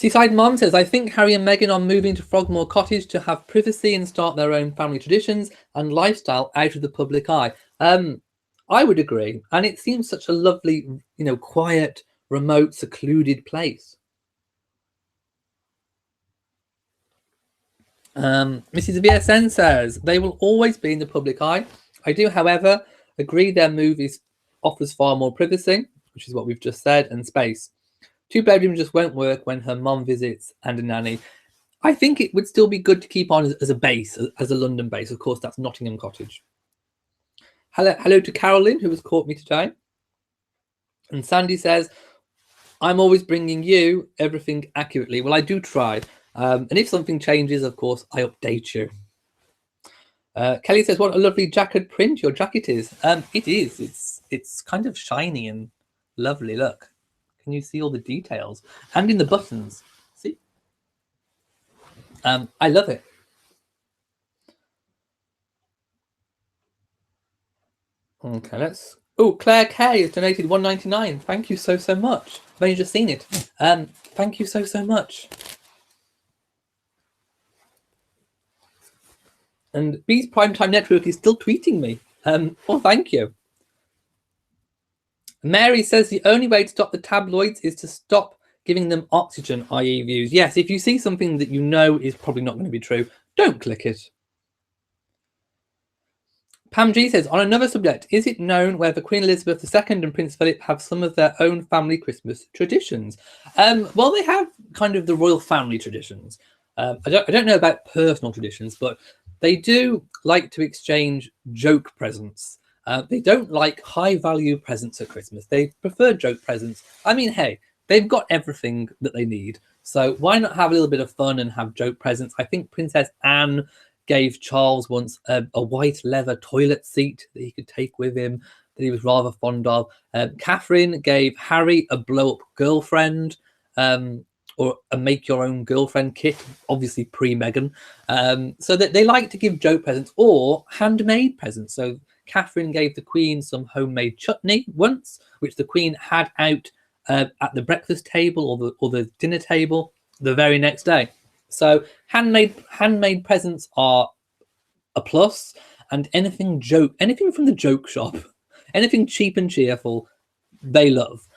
Seaside Mom says, I think Harry and Meghan are moving to Frogmore Cottage to have privacy and start their own family traditions and lifestyle out of the public eye. I would agree. And it seems such a lovely, quiet, remote, secluded place. Mrs. VSN says, they will always be in the public eye. I do, however, agree their move offers far more privacy, which is what we've just said, and space. 2 bedrooms just won't work when her mum visits and a nanny. I think it would still be good to keep on as a base, as a London base. Of course, that's Nottingham Cottage. Hello to Carolyn, who has caught me today. And Sandy says, I'm always bringing you everything accurately. Well, I do try. And if something changes, of course, I update you. Kelly says, what a lovely jacket print your jacket is. It is. It's kind of shiny and lovely. Look. Can you see all the details? And in the buttons. See? I love it. Okay, let's... Oh, Claire K has donated $1.99. Thank you so much. I've only just seen it. Thank you so much. And Bees Primetime Network is still tweeting me. Well, thank you. Mary says the only way to stop the tabloids is to stop giving them oxygen, i.e. views. Yes, if you see something that you know is probably not going to be true, don't click it. Pam G says, on another subject, is it known whether Queen Elizabeth II and Prince Philip have some of their own family Christmas traditions? Well, they have kind of the royal family traditions. I don't know about personal traditions, but they do like to exchange joke presents. They don't like high-value presents at Christmas. They prefer joke presents. I mean, hey, they've got everything that they need. So why not have a little bit of fun and have joke presents? I think Princess Anne gave Charles once a white leather toilet seat that he could take with him that he was rather fond of. Catherine gave Harry a blow-up girlfriend or a make-your-own girlfriend kit, obviously pre-Meghan. So that they like to give joke presents or handmade presents. So Catherine gave the Queen some homemade chutney once, which the Queen had out at the breakfast table or the dinner table the very next day. So handmade presents are a plus, and anything from the joke shop, anything cheap and cheerful, they love.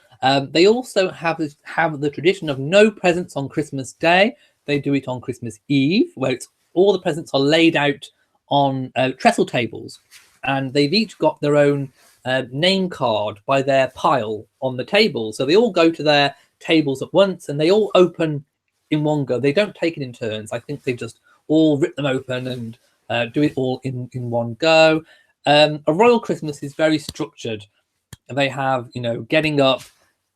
They also have the tradition of no presents on Christmas Day. They do it on Christmas Eve, where all the presents are laid out on trestle tables. And they've each got their own name card by their pile on the table. So they all go to their tables at once and they all open in one go. They don't take it in turns. I think they just all rip them open and do it all in one go. A royal Christmas is very structured. They have, getting up,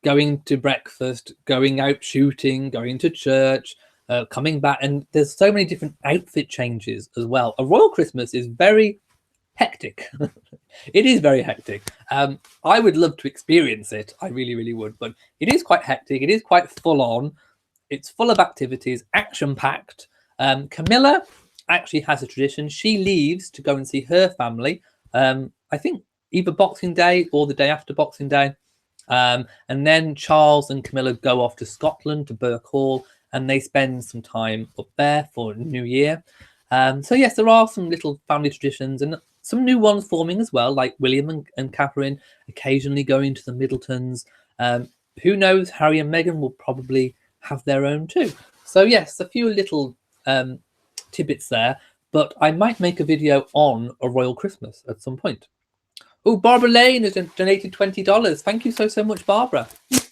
going to breakfast, going out shooting, going to church, coming back. And there's so many different outfit changes as well. A royal Christmas is very hectic. It is very hectic. I would love to experience it. I really, really would. But it is quite hectic. It is quite full on. It's full of activities, action packed. Camilla actually has a tradition. She leaves to go and see her family. I think either Boxing Day or the day after Boxing Day. And then Charles and Camilla go off to Scotland, to Burke Hall, and they spend some time up there for New Year. So yes, there are some little family traditions and some new ones forming as well, like William and Catherine occasionally going to the Middletons. Who knows, Harry and Meghan will probably have their own too. So yes, a few little tidbits there, but I might make a video on a royal Christmas at some point. Oh, Barbara Lane has donated $20. Thank you so much, Barbara.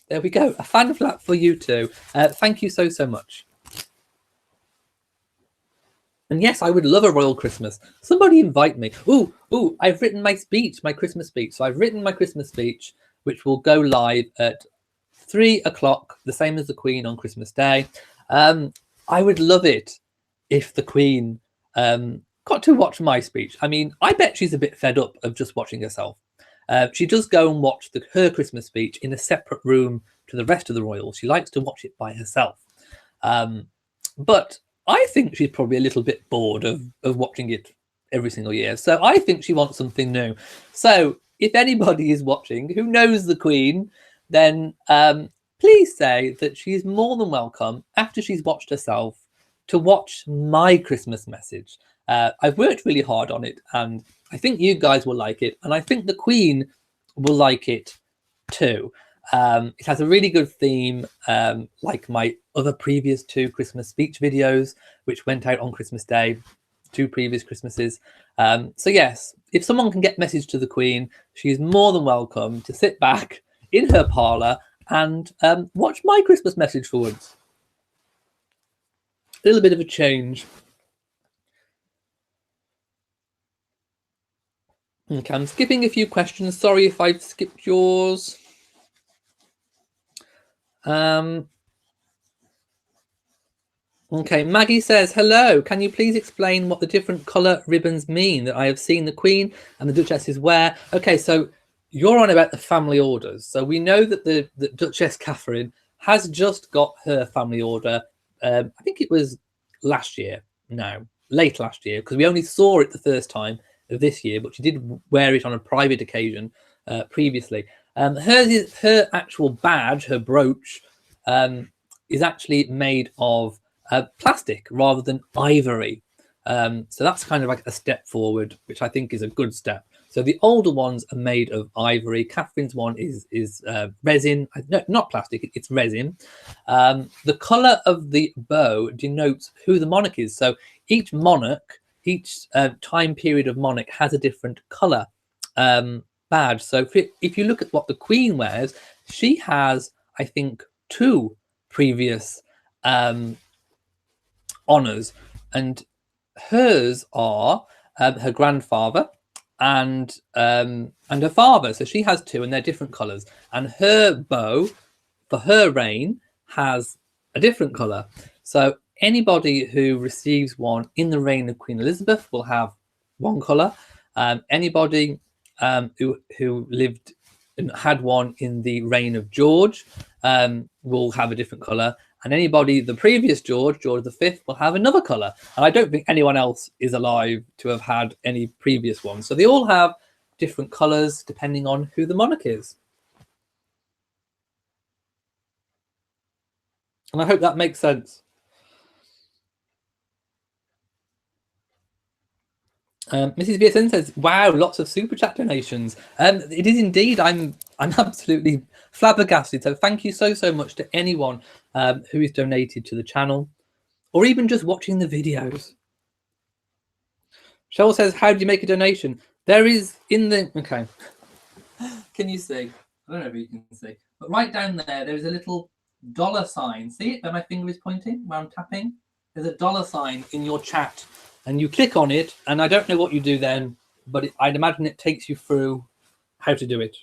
There we go. A fan flap for you too. Thank you so much. And yes, I would love a royal Christmas. Somebody invite me. Ooh, I've written my speech, my Christmas speech. So I've written my Christmas speech, which will go live at 3 o'clock, the same as the Queen on Christmas Day. I would love it if the Queen got to watch my speech. I mean, I bet she's a bit fed up of just watching herself. She does go and watch her Christmas speech in a separate room to the rest of the royals. She likes to watch it by herself. But I think she's probably a little bit bored of watching it every single year. So I think she wants something new. So if anybody is watching who knows the Queen, then please say that she's more than welcome, after she's watched herself, to watch my Christmas message. I've worked really hard on it, and I think you guys will like it, and I think the Queen will like it too. It has a really good theme, like my other previous 2 Christmas speech videos, which went out on Christmas Day, 2 previous Christmases. So yes, if someone can get message to the Queen, she's more than welcome to sit back in her parlour and watch my Christmas message for once. A little bit of a change. Okay, I'm skipping a few questions. Sorry if I've skipped yours. Okay, Maggie says, hello, can you please explain what the different colour ribbons mean that I have seen the Queen and the Duchesses wear? Okay, so you're on about the family orders. So we know that the Duchess Catherine has just got her family order. I think it was last year. No, late last year, because we only saw it the first time of this year, but she did wear it on a private occasion previously. Her actual badge, her brooch, is actually made of plastic rather than ivory. So that's kind of like a step forward, which I think is a good step. So the older ones are made of ivory. Catherine's one is resin. No, not plastic, it's resin. The colour of the bow denotes who the monarch is. So each monarch, each time period of monarch has a different colour badge. So if you look at what the Queen wears, she has, I think, 2 previous honours, and hers are her grandfather and her father. So she has 2, and they're different colours. And her bow for her reign has a different colour. So anybody who receives one in the reign of Queen Elizabeth will have one colour. Anybody who lived and had one in the reign of George will have a different colour. And anybody, the previous George V, will have another colour. And I don't think anyone else is alive to have had any previous ones. So they all have different colours depending on who the monarch is. And I hope that makes sense. Mrs. VSN says, wow, lots of super chat donations. It is indeed. I'm absolutely flabbergasted. So thank you so much to anyone who is donated to the channel, or even just watching the videos. Cheryl says, how do you make a donation? There is in the, okay. Can you see? I don't know if you can see, but right down there is a little $sign. See it where my finger is pointing, where I'm tapping? There's a $sign in your chat, and you click on it, and I don't know what you do then, but I'd imagine it takes you through how to do it.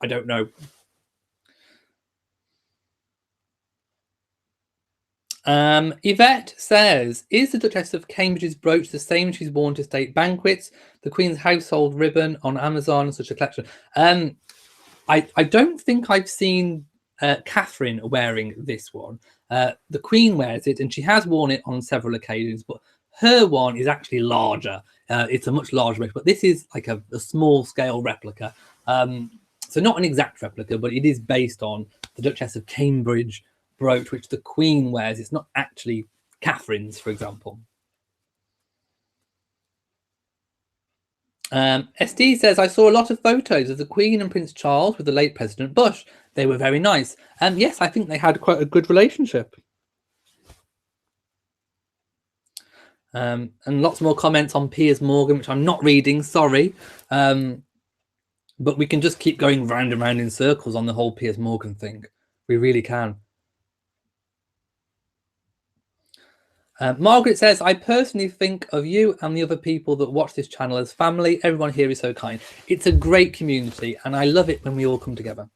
I don't know. Yvette says, is the Duchess of Cambridge's brooch the same she's worn to state banquets? The Queen's household ribbon on Amazon, such a collection. I don't think I've seen Catherine wearing this one. The Queen wears it, and she has worn it on several occasions, but her one is actually larger. It's a much larger brooch, but this is like a small scale replica. So not an exact replica, but it is based on the Duchess of Cambridge brooch, which the Queen wears. It's not actually Catherine's, for example. SD says, I saw a lot of photos of the Queen and Prince Charles with the late President Bush. They were very nice. And yes, I think they had quite a good relationship. And lots more comments on Piers Morgan, which I'm not reading, sorry. But we can just keep going round and round in circles on the whole Piers Morgan thing. We really can. Margaret says, I personally think of you and the other people that watch this channel as family. Everyone here is so kind. It's a great community, and I love it when we all come together.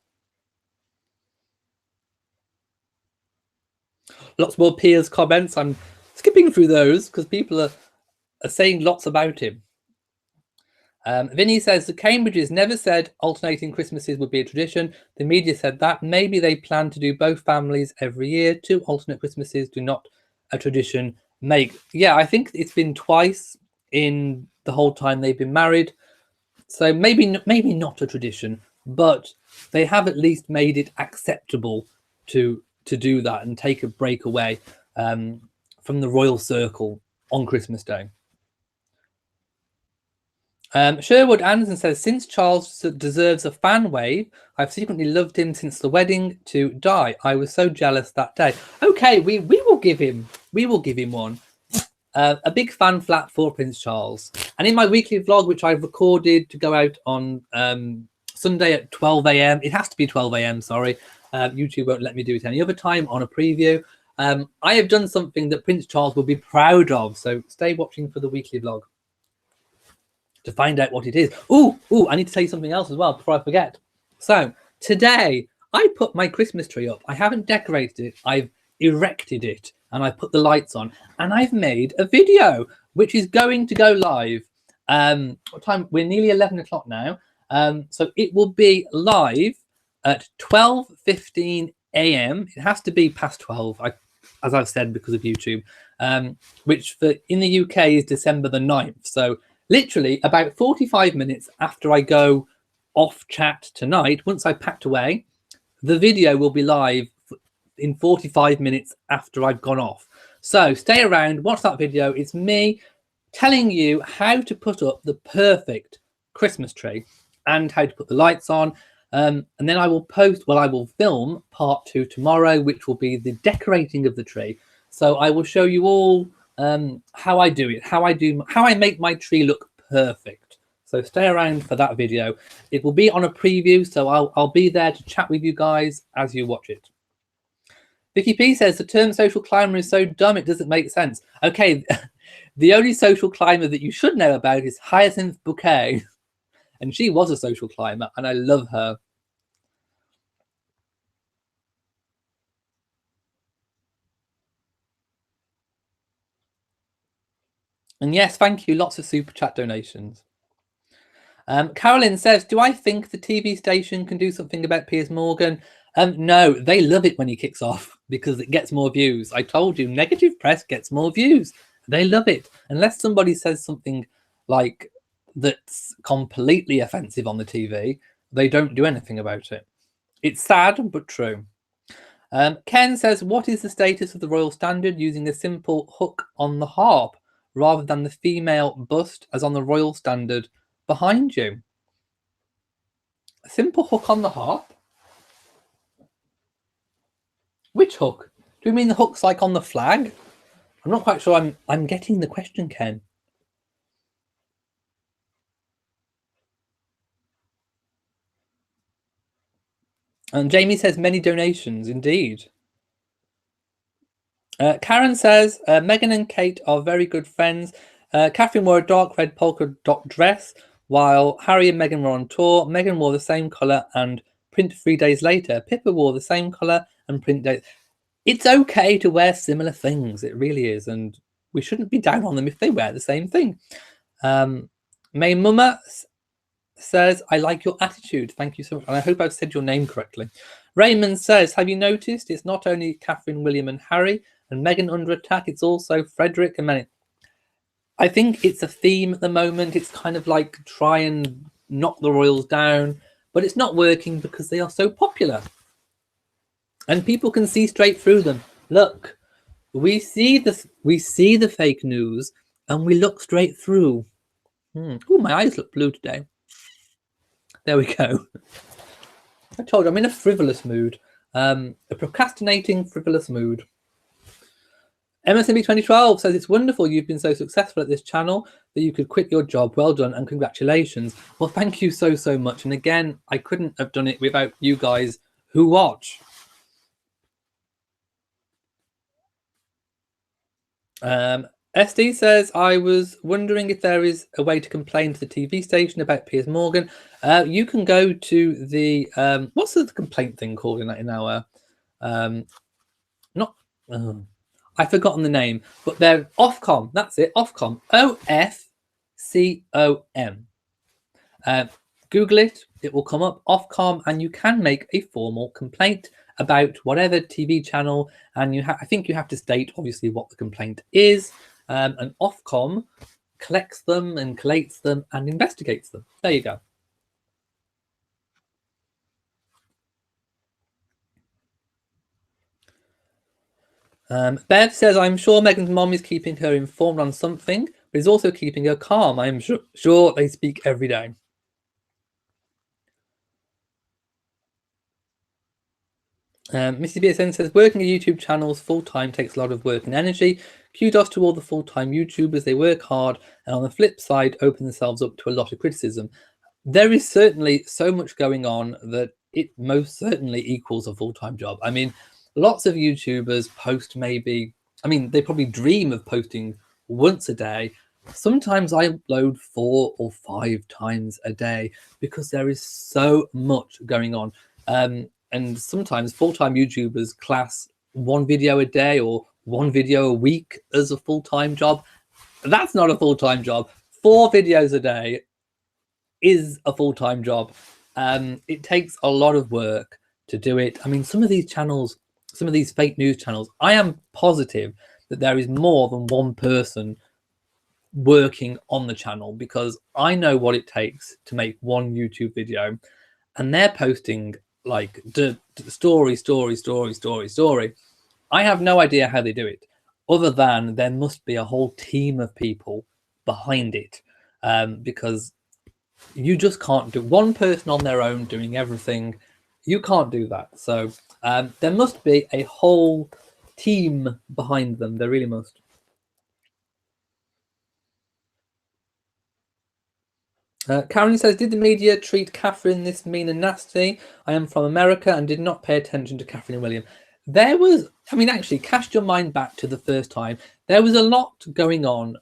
Lots more Piers comments. I'm skipping through those because people are saying lots about him. Vinny says, the Cambridges never said alternating Christmases would be a tradition. The media said that. Maybe they plan to do both families every year. 2 alternate Christmases do not a tradition make. Yeah, I think it's been twice in the whole time they've been married. So maybe not a tradition, but they have at least made it acceptable to do that and take a break away from the royal circle on Christmas Day. Sherwood Anderson says, since Charles deserves a fan wave, I've secretly loved him since the wedding to die. I was so jealous that day. Okay, we will give him one. A big fan flat for Prince Charles. And in my weekly vlog, which I've recorded to go out on Sunday at 12 a.m. It has to be 12 a.m. Sorry, YouTube won't let me do it any other time on a preview. I have done something that Prince Charles will be proud of. So stay watching for the weekly vlog to find out what it is. Ooh, I need to tell you something else as well before I forget. So today I put my Christmas tree up. I haven't decorated it. I've erected it and I put the lights on and I've made a video which is going to go live. What time? We're nearly 11 o'clock now. So it will be live at 12:15 a.m. It has to be past 12, as I've said, because of YouTube, which in the UK is December the 9th. So literally about 45 minutes after I go off chat tonight, once I packed away, the video will be live in 45 minutes after I've gone off. So stay around, watch that video. It's me telling you how to put up the perfect Christmas tree and how to put the lights on. And then I will film part 2 tomorrow, which will be the decorating of the tree. So I will show you all how I do it, how I make my tree look perfect. So stay around for that video. It will be on a preview, so I'll be there to chat with you guys as you watch it. Vicky P says the term social climber is so dumb it doesn't make sense. Okay, the only social climber that you should know about is Hyacinth Bouquet, and she was a social climber, and I love her. And yes, thank you. Lots of super chat donations. Carolyn says, do I think the TV station can do something about Piers Morgan? No, they love it when he kicks off because it gets more views. I told you, negative press gets more views. They love it. Unless somebody says something like that's completely offensive on the TV, they don't do anything about it. It's sad, but true. Ken says, what is the status of the royal standard using a simple hook on the harp rather than the female bust as on the royal standard behind you? A simple hook on the harp? Which hook? Do you mean the hooks like on the flag? I'm not quite sure I'm getting the question, Ken. And Jamie says many donations, indeed. Karen says, Meghan and Kate are very good friends. Catherine wore a dark red polka dot dress while Harry and Meghan were on tour. Meghan wore the same colour and print 3 days later. Pippa wore the same colour and print days. It's okay to wear similar things. It really is. And we shouldn't be down on them if they wear the same thing. May Mumma says, I like your attitude. Thank you so much. And I hope I've said your name correctly. Raymond says, have you noticed it's not only Catherine, William and Harry and Meghan under attack, it's also Frederick and many. I think it's a theme at the moment. It's kind of like try and knock the royals down, but it's not working because they are so popular. And people can see straight through them. Look, we see the fake news and we look straight through. Oh, my eyes look blue today. There we go. I told you, I'm in a frivolous mood. A procrastinating, frivolous mood. MSMB 2012 says, it's wonderful you've been so successful at this channel that you could quit your job. Well done and congratulations. Well, thank you so much. And again, I couldn't have done it without you guys who watch. SD says, I was wondering if there is a way to complain to the TV station about Piers Morgan. You can go to the what's the complaint thing called in our I've forgotten the name, but they're Ofcom. That's it, Ofcom. OFCOM. Google it, it will come up, Ofcom, and you can make a formal complaint about whatever TV channel, and I think you have to state obviously what the complaint is, and Ofcom collects them and collates them and investigates them. There you go. Bev says, I'm sure Meghan's mom is keeping her informed on something, but is also keeping her calm. I am sure they speak every day. Mrs. BSN says, working a YouTube channels full-time takes a lot of work and energy. Kudos to all the full-time YouTubers. They work hard and on the flip side, open themselves up to a lot of criticism. There is certainly so much going on that it most certainly equals a full-time job. I mean, lots of YouTubers post maybe, I mean, they probably dream of posting once a day. Sometimes I upload 4 or 5 times a day because there is so much going on. And sometimes full-time YouTubers class 1 video a day or 1 video a week as a full-time job. That's not a full-time job. 4 videos a day is a full-time job. It takes a lot of work to do it. I mean, some of these channels, some of these fake news channels, I am positive that there is more than one person working on the channel, because I know what it takes to make 1 YouTube video, and they're posting like the story. I have no idea how they do it, other than there must be a whole team of people behind it, because you just can't do one person on their own doing everything. You can't do that. So there must be a whole team behind them. There really must. Karen says, did the media treat Catherine this mean and nasty? I am from America and did not pay attention to Catherine and William. There was, I mean, actually, cast your mind back to the first time. There was a lot going on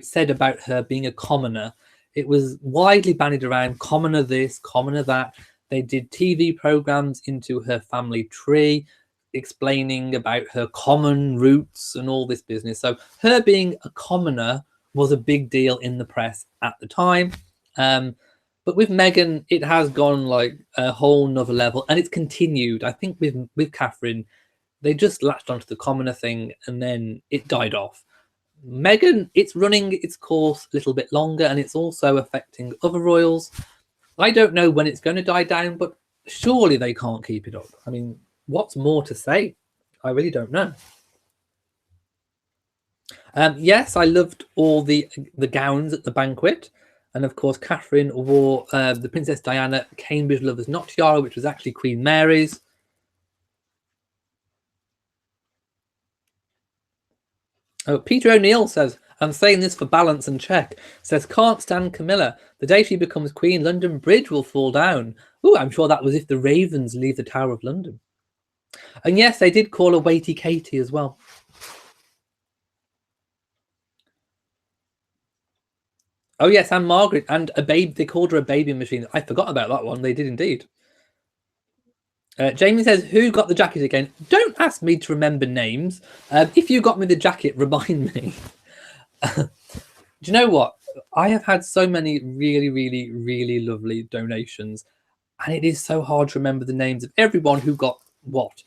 said about her being a commoner. It was widely bandied around, commoner this, commoner that. They did TV programs into her family tree, explaining about her common roots and all this business. So her being a commoner was a big deal in the press at the time. But with Meghan, it has gone like a whole nother level, and it's continued. I think with Catherine, they just latched onto the commoner thing and then it died off. Meghan, it's running its course a little bit longer, and it's also affecting other royals. I don't know when it's going to die down, but surely they can't keep it up. I mean, what's more to say? I really don't know. Yes, I loved all the gowns at the banquet. And of course, Catherine wore the Princess Diana Cambridge Lovers Not tiara, which was actually Queen Mary's. Oh, Peter O'Neill says, I'm saying this for balance and check, says, can't stand Camilla. The day she becomes queen, London Bridge will fall down. Oh, I'm sure that was if the Ravens leave the Tower of London. And yes, they did call her Weighty Katie as well. Oh yes, and Margaret, and a babe. They called her a baby machine. I forgot about that one. They did indeed. Jamie says, who got the jacket again? Don't ask me to remember names. If you got me the jacket, remind me. Do you know what? I have had so many really, really, really lovely donations, and it is so hard to remember the names of everyone who got what.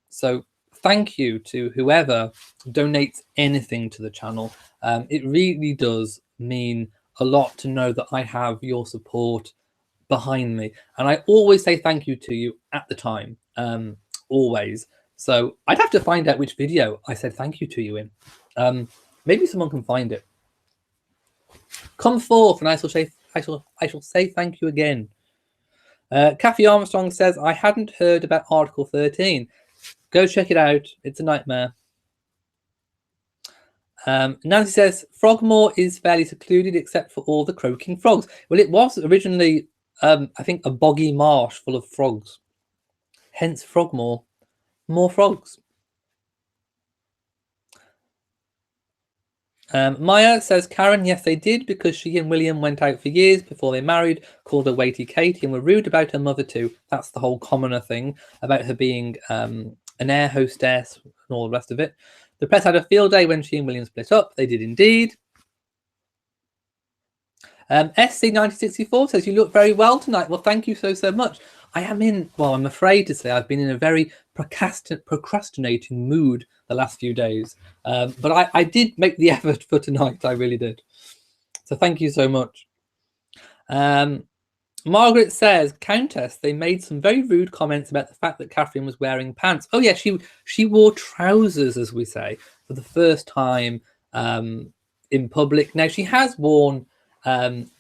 So thank you to whoever donates anything to the channel. It really does mean a lot to know that I have your support behind me, and I always say thank you to you at the time, always. So I'd have to find out which video I said thank you to you in. Maybe someone can find it. Come forth and I shall say thank you again. Kathy Armstrong says, I hadn't heard about Article 13. Go check it out. It's a nightmare. Nancy says, Frogmore is fairly secluded except for all the croaking frogs. Well, it was originally, I think, a boggy marsh full of frogs. Hence Frogmore. More frogs. Maya says, Karen, yes, they did, because she and William went out for years before they married, called her Weighty Katie, and were rude about her mother too. That's the whole commoner thing about her being an air hostess and all the rest of it. The press had a field day when she and William split up. They did indeed. SC9064 says, you look very well tonight. Well, thank you so much. I am in, well, I'm afraid to say I've been in a very procrastinating mood the last few days. But I did make the effort for tonight. I really did. So thank you so much. Margaret says, Countess, they made some very rude comments about the fact that Catherine was wearing pants. Oh yeah, she wore trousers, as we say, for the first time in public. Now she has worn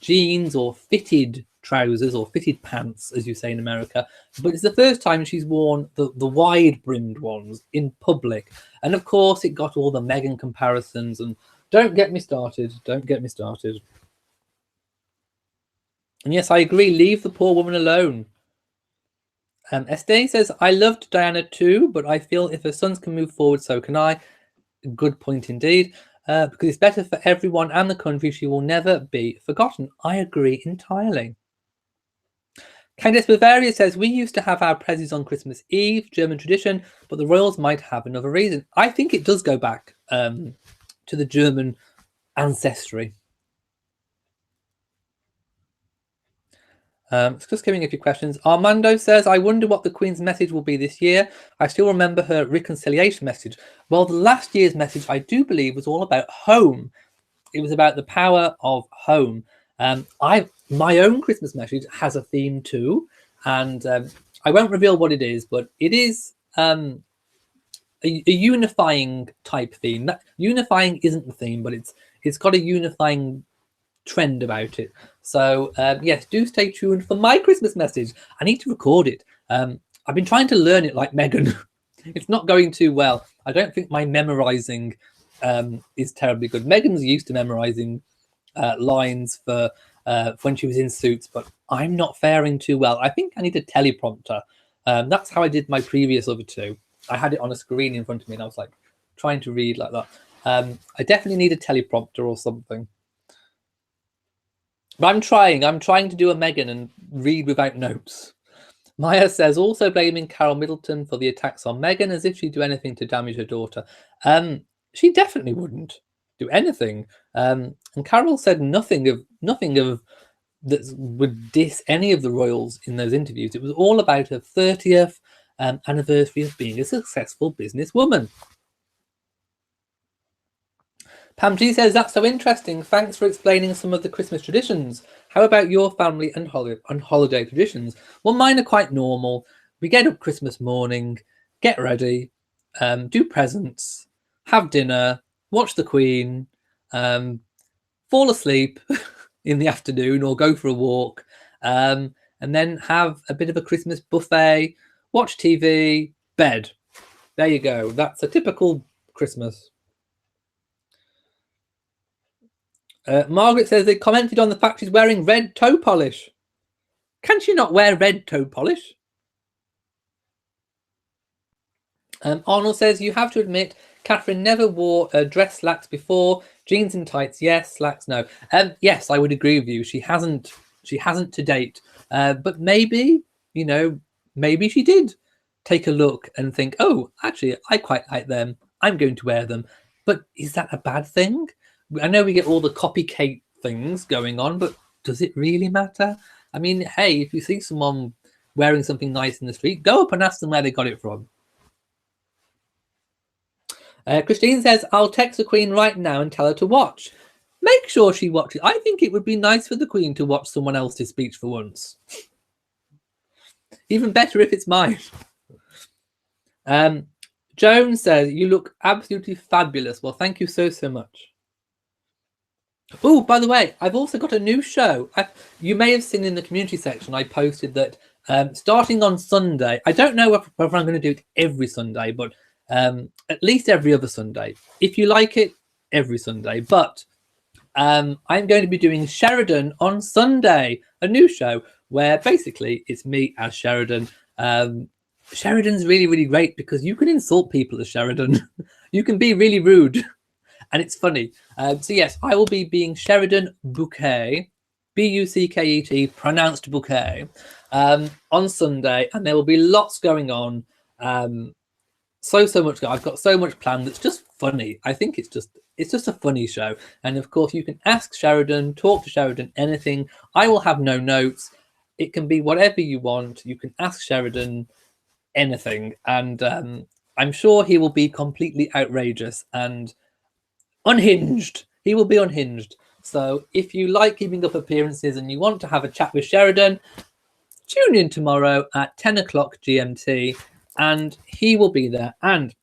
jeans or fitted trousers or fitted pants, as you say in America, but it's the first time she's worn the wide-brimmed ones in public. And of course, it got all the Meghan comparisons. And don't get me started. Don't get me started. And yes, I agree. Leave the poor woman alone. Estee says, I loved Diana too, but I feel if her sons can move forward, so can I. Good point indeed. Because it's better for everyone and the country. She will never be forgotten. I agree entirely. Candice Bavaria says, we used to have our prezzies on Christmas Eve, German tradition, but the royals might have another reason. I think it does go back to the German ancestry. Just giving a few questions. Armando says, I wonder what the Queen's message will be this year. I still remember her reconciliation message. Well, the last year's message, I do believe, was all about home. It was about the power of home. My own Christmas message has a theme too, and I won't reveal what it is, but it is a unifying type theme. That unifying isn't the theme, but it's got a unifying trend about it. So yes, do stay tuned for my Christmas message. I need to record it. I've been trying to learn it like Meghan. It's not going too well. I don't think my memorizing is terribly good. Meghan's used to memorizing lines for when she was in Suits, but I'm not faring too well. I think I need a teleprompter. That's how I did my previous other two. I had it on a screen in front of me and I was like trying to read like that. I definitely need a teleprompter or something. But I'm trying to do a Meghan and read without notes. Maya says, also blaming Carol Middleton for the attacks on Meghan as if she'd do anything to damage her daughter. She definitely wouldn't do anything. And Carol said nothing of that would diss any of the royals in those interviews. It was all about her 30th anniversary of being a successful businesswoman. Pam G says, that's so interesting. Thanks for explaining some of the Christmas traditions. How about your family and holiday traditions? Well, mine are quite normal. We get up Christmas morning, get ready, do presents, have dinner, watch the Queen, fall asleep in the afternoon or go for a walk, and then have a bit of a Christmas buffet, watch TV, bed. There you go. That's a typical Christmas. Margaret says they commented on the fact she's wearing red toe polish. Can she not wear red toe polish? Arnold says, you have to admit, Catherine never wore dress slacks before. Jeans and tights, yes. Slacks, no. Yes, I would agree with you. She hasn't to date. But maybe, maybe she did take a look and think, oh, actually, I quite like them. I'm going to wear them. But is that a bad thing? I know we get all the copycat things going on, but does it really matter? I mean, hey, if you see someone wearing something nice in the street, go up and ask them where they got it from. Christine says, I'll text the Queen right now and tell her to watch. Make sure she watches. I think it would be nice for the Queen to watch someone else's speech for once. Even better if it's mine. Joan says, you look absolutely fabulous. Well, thank you so much. Oh, by the way, I've also got a new show. You may have seen in the community section, I posted that starting on Sunday, I don't know whether I'm going to do it every Sunday, but at least every other Sunday. If you like it, every Sunday. But I'm going to be doing Sheridan on Sunday, a new show where basically it's me as Sheridan. Sheridan's really, really great because you can insult people as Sheridan. You can be really rude. And it's funny. So yes, I will be being Sheridan Bouquet, Bucket, pronounced Bouquet, on Sunday, and there will be lots going on. So much. I've got so much planned that's just funny. I think it's just a funny show. And of course, you can ask Sheridan, talk to Sheridan, anything. I will have no notes. It can be whatever you want. You can ask Sheridan anything, and I'm sure he will be completely outrageous and unhinged. He will be unhinged. So if you like keeping up appearances and you want to have a chat with Sheridan, tune in tomorrow at 10 o'clock GMT and he will be there. And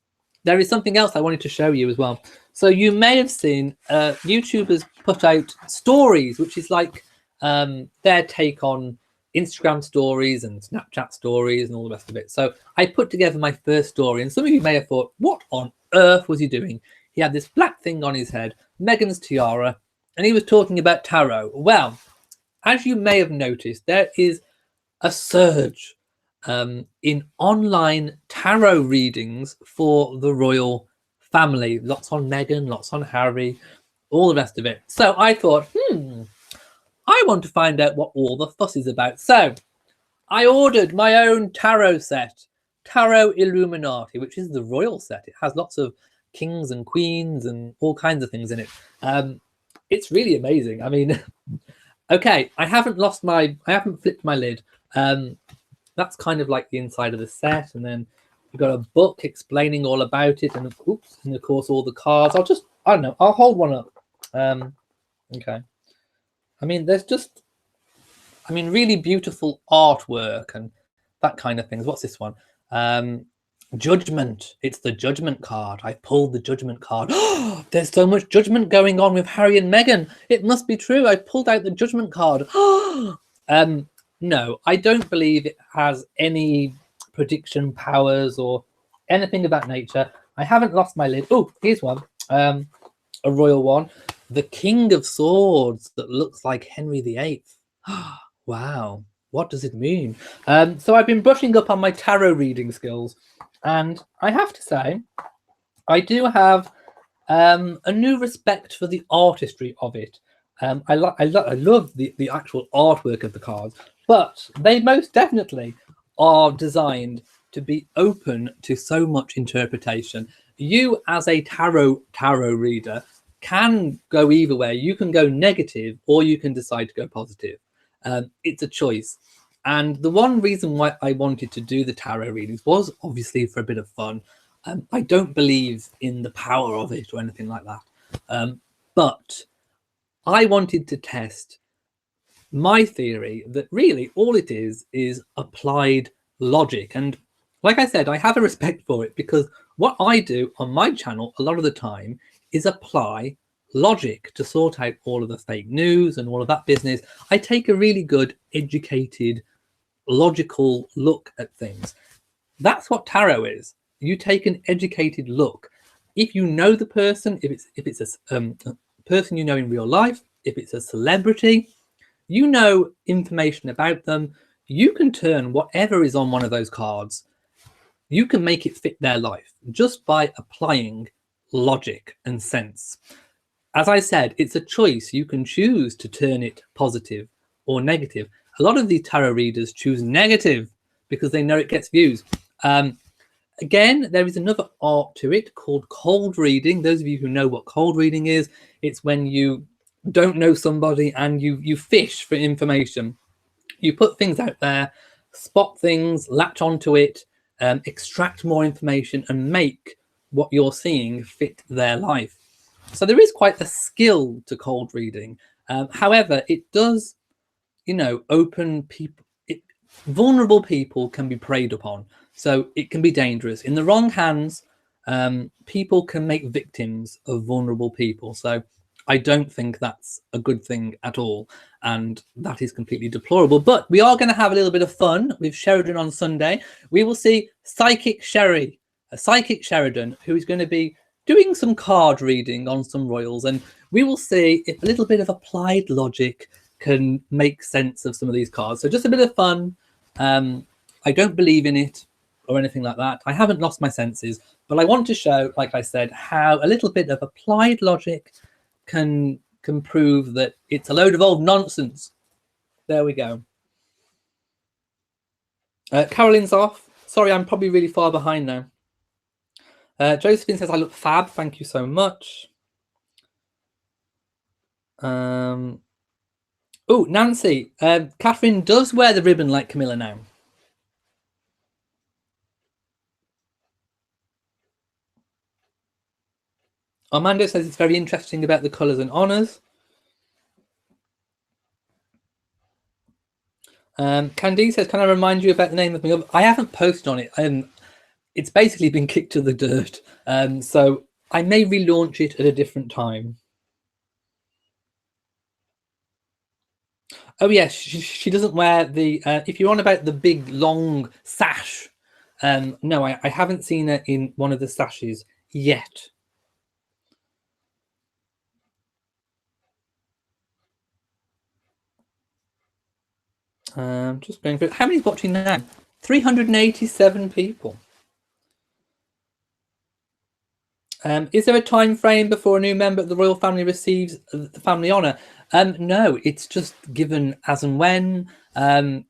there is something else I wanted to show you as well. So you may have seen YouTubers put out stories, which is like their take on Instagram stories and Snapchat stories and all the rest of it. So I put together my first story, and some of you may have thought, what on earth was he doing? He had this black thing on his head, Meghan's tiara, and he was talking about tarot. Well, as you may have noticed, there is a surge in online tarot readings for the royal family. Lots on Meghan, lots on Harry, all the rest of it. So I thought, I want to find out what all the fuss is about. So I ordered my own tarot set, Tarot Illuminati, which is the royal set. It has lots of kings and queens and all kinds of things in it. It's really amazing. I mean, okay, I haven't flipped my lid. That's kind of like the inside of the set, and then we've got a book explaining all about it, and of course all the cards. I don't know, I'll hold one up. Okay. I mean, there's just, really beautiful artwork and that kind of things. What's this one? Judgment. It's the Judgment card. I pulled the Judgment card. There's so much judgment going on with Harry and Meghan. It must be true. I pulled out the Judgment card. No, I don't believe it has any prediction powers or anything of that nature. I haven't lost my lid. Oh, here's one. A royal one. The King of Swords that looks like Henry VIII. Wow. What does it mean? So I've been brushing up on my tarot reading skills, and I have to say, I do have a new respect for the artistry of it. I love the actual artwork of the cards, but they most definitely are designed to be open to so much interpretation. You, as a tarot reader, can go either way. You can go negative, or you can decide to go positive. It's a choice. And the one reason why I wanted to do the tarot readings was obviously for a bit of fun. I don't believe in the power of it or anything like that. But I wanted to test my theory that really all it is applied logic. And like I said, I have a respect for it, because what I do on my channel a lot of the time is apply logic to sort out all of the fake news and all of that business. I take a really good, educated, logical look at things. That's what tarot is. You take an educated look. If you know the person, if it's a person you know in real life, if it's a celebrity, you know information about them, you can turn whatever is on one of those cards, you can make it fit their life just by applying logic and sense. As I said, it's a choice. You can choose to turn it positive or negative. A lot of these tarot readers choose negative because they know it gets views. Again, there is another art to it called cold reading. Those of you who know what cold reading is, it's when you don't know somebody and you fish for information. You put things out there, spot things, latch onto it, extract more information, and make what you're seeing fit their life. So there is quite a skill to cold reading. However, it does, open people. Vulnerable people can be preyed upon. So it can be dangerous. In the wrong hands, people can make victims of vulnerable people. So I don't think that's a good thing at all. And that is completely deplorable. But we are going to have a little bit of fun with Sheridan on Sunday. We will see Psychic Sheridan, who is going to be doing some card reading on some royals. And we will see if a little bit of applied logic can make sense of some of these cards. So just a bit of fun. I don't believe in it or anything like that. I haven't lost my senses, but I want to show, like I said, how a little bit of applied logic can prove that it's a load of old nonsense. There we go. Caroline's off. Sorry, I'm probably really far behind now. Josephine says I look fab. Thank you so much. Oh, Nancy. Catherine does wear the ribbon like Camilla now. Armando says it's very interesting about the colours and honours. Candice says, can I remind you about the name of my I haven't posted on it. It's basically been kicked to the dirt. So I may relaunch it at a different time. Oh yes, she doesn't wear the. If you're on about the big long sash, no, I haven't seen her in one of the sashes yet. Just going through. How many's watching now? 387 people. Is there a time frame before a new member of the royal family receives the family honour? No, it's just given as and when.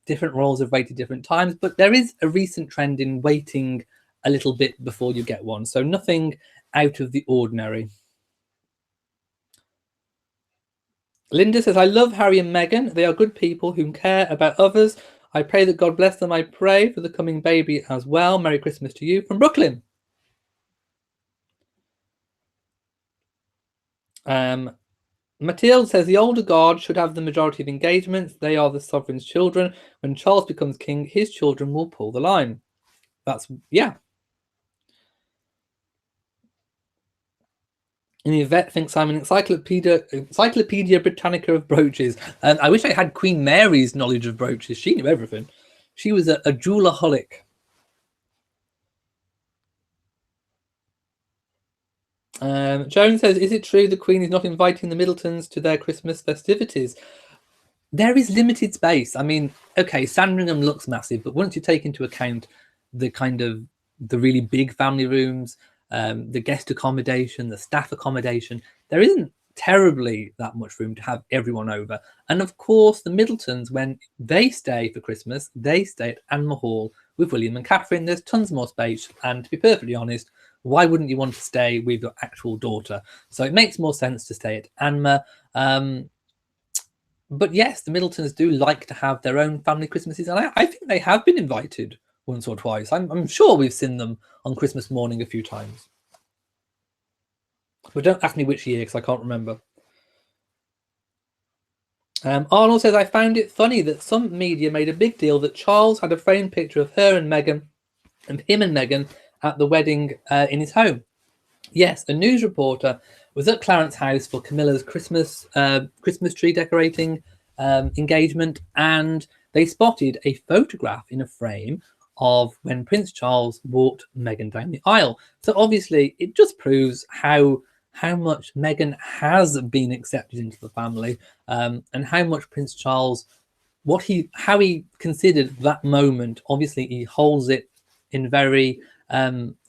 Different royals have waited different times, but there is a recent trend in waiting a little bit before you get one, so nothing out of the ordinary. Linda says, I love Harry and Meghan. They are good people who care about others. I pray that God bless them. I pray for the coming baby as well. Merry Christmas to you from Brooklyn. Mathilde says, the older guard should have the majority of engagements. They are the sovereign's children. When Charles becomes king, his children will pull the line. That's, yeah. And Yvette thinks I'm an Encyclopedia Britannica of brooches. I wish I had Queen Mary's knowledge of brooches. She knew everything. She was a jewelaholic. Joan says, is it true the Queen is not inviting the Middletons to their Christmas festivities? There is limited space. I mean, okay, Sandringham looks massive, but once you take into account the kind of the really big family rooms, the guest accommodation, the staff accommodation, there isn't terribly that much room to have everyone over. And of course, the Middletons, when they stay for Christmas, they stay at Anma Hall with William and Catherine. There's tons more space. And to be perfectly honest, why wouldn't you want to stay with your actual daughter? So it makes more sense to stay at Anma. But yes, the Middletons do like to have their own family Christmases, and I think they have been invited once or twice. I'm sure we've seen them on Christmas morning a few times. But don't ask me which year, because I can't remember. Arnold says, I found it funny that some media made a big deal that Charles had a framed picture of her and Meghan, and him and Meghan at the wedding in his home. Yes, a news reporter was at Clarence House for Camilla's Christmas tree decorating engagement, and they spotted a photograph in a frame of when Prince Charles walked Meghan down the aisle. So obviously, it just proves how much Meghan has been accepted into the family, and how much Prince Charles, how he considered that moment. Obviously, he holds it in very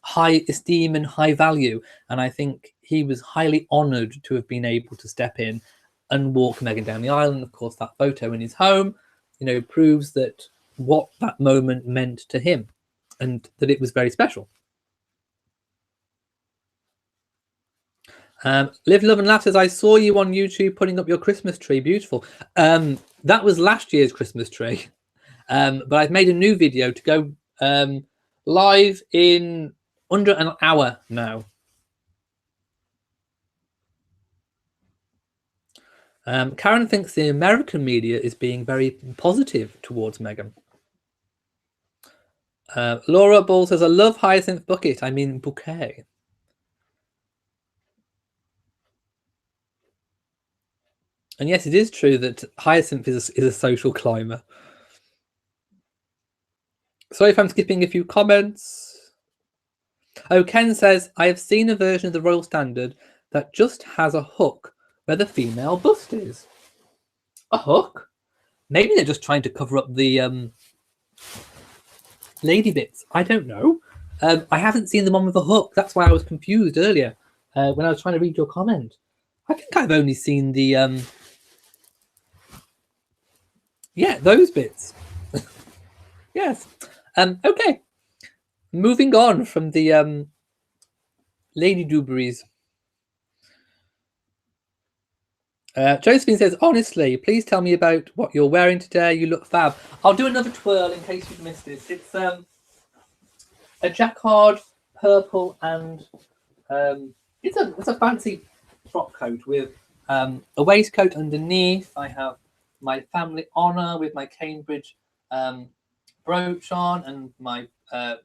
high esteem and high value, and I think he was highly honoured to have been able to step in and walk Meghan down the aisle. And of course, that photo in his home, proves that what that moment meant to him, and that it was very special. Live, Love and Laugh says, I saw you on YouTube putting up your Christmas tree. Beautiful. That was last year's Christmas tree, but I've made a new video to go live in under an hour now. Karen thinks the American media is being very positive towards Meghan. Laura Ball says, I love Hyacinth Bucket. I mean bouquet. And yes, it is true that Hyacinth is a social climber. Sorry if I'm skipping a few comments. Oh, Ken says, I have seen a version of the Royal Standard that just has a hook where the female bust is. A hook? Maybe they're just trying to cover up the lady bits. I don't know. I haven't seen the one with a hook. That's why I was confused earlier when I was trying to read your comment. I think I've only seen the yeah, those bits. Yes. Okay. Moving on from the Lady Dewberries. Josephine says, honestly, please tell me about what you're wearing today. You look fab. I'll do another twirl in case you've missed it. It's a jacquard, purple, and it's a fancy frock coat with a waistcoat underneath. I have my family honour with my Cambridge brooch on, and my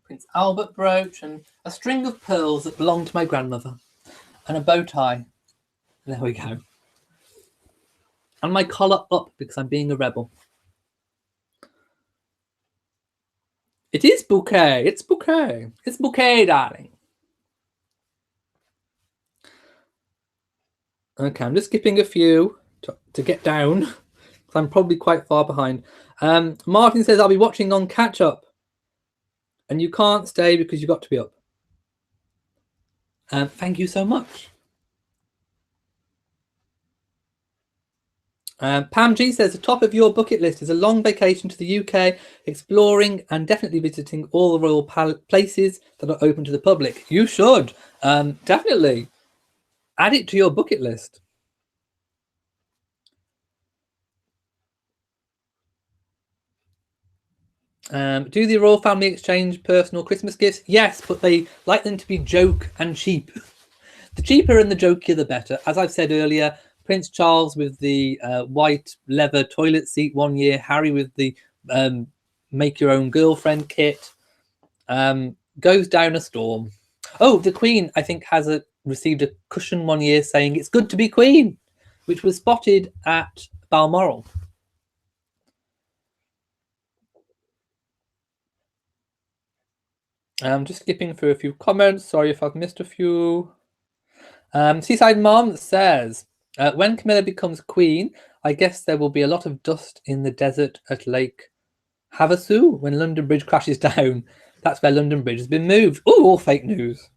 Prince Albert brooch, and a string of pearls that belonged to my grandmother, and a bow tie. There we go. And my collar up because I'm being a rebel. It is bouquet. It's bouquet. It's bouquet, darling. Okay, I'm just skipping a few to get down, because I'm probably quite far behind. Martin says, I'll be watching on catch up. And you can't stay because you've got to be up. Thank you so much. Pam G says, the top of your bucket list is a long vacation to the UK, exploring and definitely visiting all the royal places that are open to the public. You should. Definitely. Add it to your bucket list. Do the royal family exchange personal Christmas gifts? Yes, but they like them to be joke and cheap. The cheaper and the jokier, the better. As I've said earlier, Prince Charles with the white leather toilet seat one year, Harry with the make your own girlfriend kit, goes down a storm. Oh, the Queen, I think, has received a cushion one year saying it's good to be Queen, which was spotted at Balmoral. I'm just skipping through a few comments. Sorry if I've missed a few. Seaside Mom says, when Camilla becomes queen, I guess there will be a lot of dust in the desert at Lake Havasu when London Bridge crashes down. That's where London Bridge has been moved. Oh, all fake news.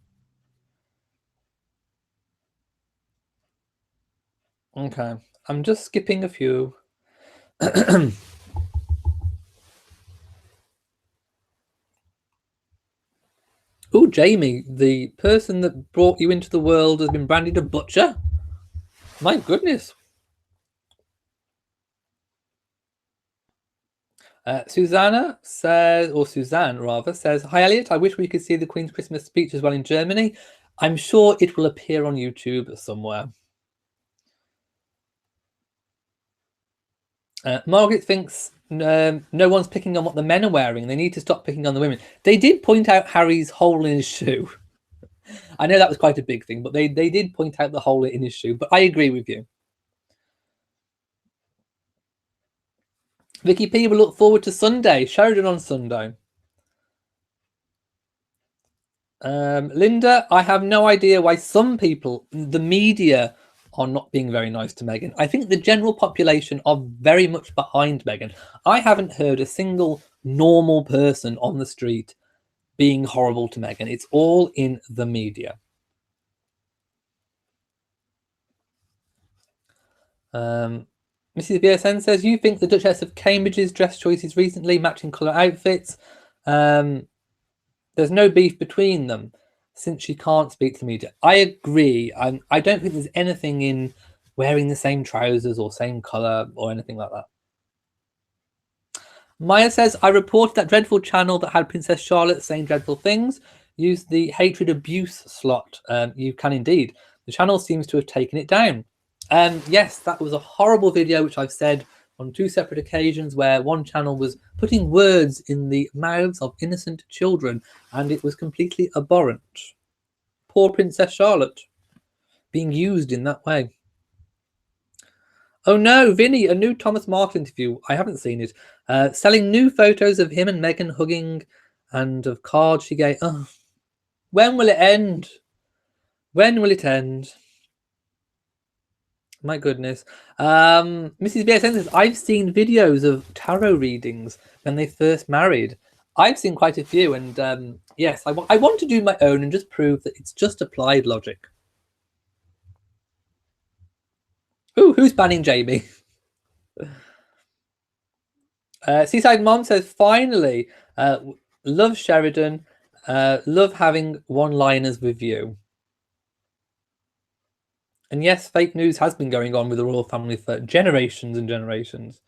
Okay, I'm just skipping a few. Oh, Jamie, the person that brought you into the world has been branded a butcher? My goodness. Susanna says, or Suzanne rather, says, hi Elliot, I wish we could see the Queen's Christmas speech as well in Germany. I'm sure it will appear on YouTube somewhere. Margaret thinks no one's picking on what the men are wearing. They need to stop picking on the women. They did point out Harry's hole in his shoe. I know that was quite a big thing, but they did point out the hole in his shoe. But I agree with you. Vicky P will look forward to Sunday. Sheridan on Sunday. Linda, I have no idea why some people, the media, are not being very nice to Meghan. I think the general population are very much behind Meghan. I haven't heard a single normal person on the street being horrible to Meghan. It's all in the media. Mrs. BSN says, you think the Duchess of Cambridge's dress choices recently, matching colour outfits, there's no beef between them since she can't speak to the media. I agree. I don't think there's anything in wearing the same trousers or same colour or anything like that. Maya says, I reported that dreadful channel that had Princess Charlotte saying dreadful things. Use the hatred abuse slot. You can indeed. The channel seems to have taken it down. Yes, that was a horrible video, which I've said on 2 separate occasions, where one channel was putting words in the mouths of innocent children, and it was completely abhorrent. Poor Princess Charlotte being used in that way. Oh no, Vinny, a new Thomas Markle interview. I haven't seen it. Selling new photos of him and Meghan hugging and of cards she gave. Oh, when will it end? When will it end? My goodness. Mrs. BSN says, I've seen videos of tarot readings when they first married. I've seen quite a few, and yes, I want to do my own and just prove that it's just applied logic. Ooh, who's banning Jamie? Seaside Mom says, finally, love Sheridan, love having one-liners with you. And yes, fake news has been going on with the royal family for generations and generations.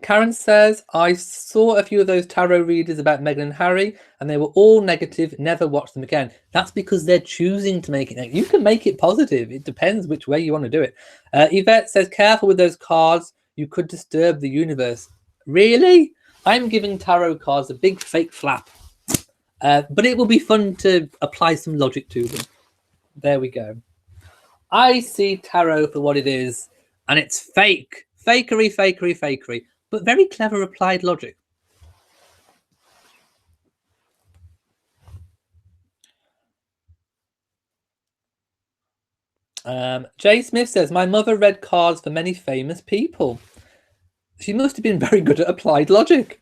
Karen says, I saw a few of those tarot readers about Meghan and Harry, and they were all negative. Never watch them again. That's because they're choosing to make it negative. You can make it positive. It depends which way you want to do it. Yvette says, careful with those cards. You could disturb the universe. Really? I'm giving tarot cards a big fake flap. But it will be fun to apply some logic to them. There we go. I see tarot for what it is, and it's fake. Fakery, fakery, fakery, but very clever applied logic. Jay Smith says, my mother read cards for many famous people. She must have been very good at applied logic.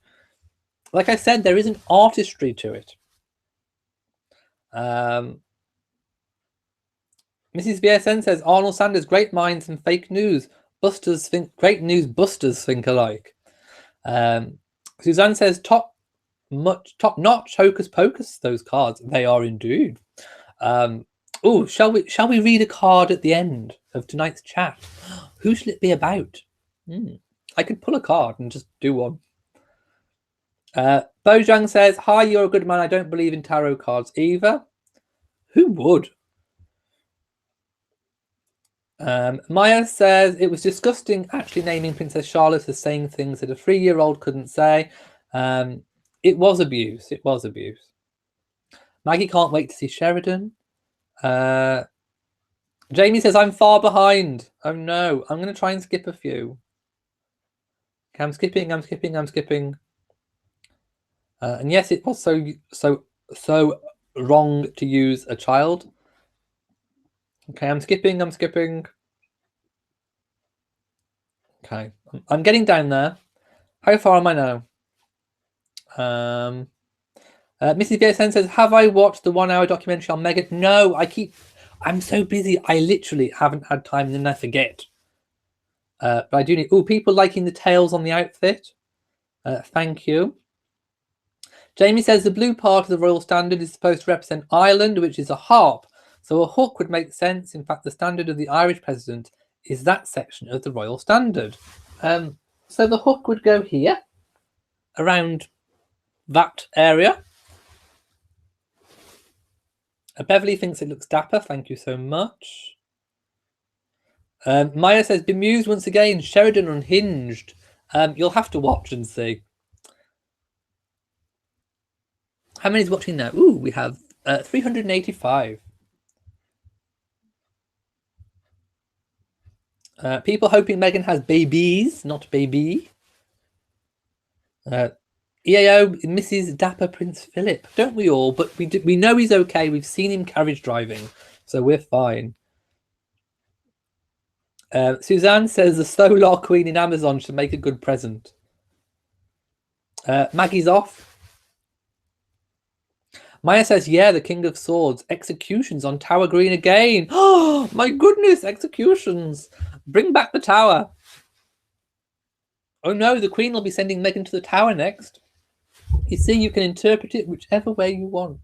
Like I said, there is an artistry to it. Mrs. VSN says, Arnold Sanders, great minds and fake news. Busters think great news busters think alike. Suzanne says top notch hocus pocus, those cards. They are indeed. Oh, shall we read a card at the end of tonight's chat? Who shall it be about? I could pull a card and just do one. Bojang says, hi, you're a good man. I don't believe in tarot cards either. Who would? Maya says, it was disgusting actually naming Princess Charlotte as saying things that a 3-year-old couldn't say. It was abuse. It was abuse. Maggie can't wait to see Sheridan. Jamie says, I'm far behind. Oh no, I'm going to try and skip a few. Okay, I'm skipping. And yes, it was so wrong to use a child. Okay, I'm skipping. Okay, I'm getting down there. How far am I now? Mrs. VSN says, have I watched the 1-hour documentary on Meghan? No, I'm so busy. I literally haven't had time, and then I forget. But I do need... Oh, people liking the tails on the outfit. Thank you. Jamie says, the blue part of the Royal Standard is supposed to represent Ireland, which is a harp. So a hook would make sense. In fact, the standard of the Irish president is that section of the Royal Standard. So the hook would go here, around that area. Beverly thinks it looks dapper. Thank you so much. Maya says, bemused once again. Sheridan unhinged. You'll have to watch and see. How many is watching now? Ooh, we have 385. People hoping Meghan has babies, not baby. EAO Mrs. Dapper Prince Philip. Don't we all? But we know he's okay. We've seen him carriage driving, so we're fine. Suzanne says the Solar Queen in Amazon should make a good present. Maggie's off. Maya says, yeah, the King of Swords. Executions on Tower Green again. Oh, my goodness, executions. Bring back the tower. Oh no, the Queen will be sending Meghan to the tower next. You see, you can interpret it whichever way you want.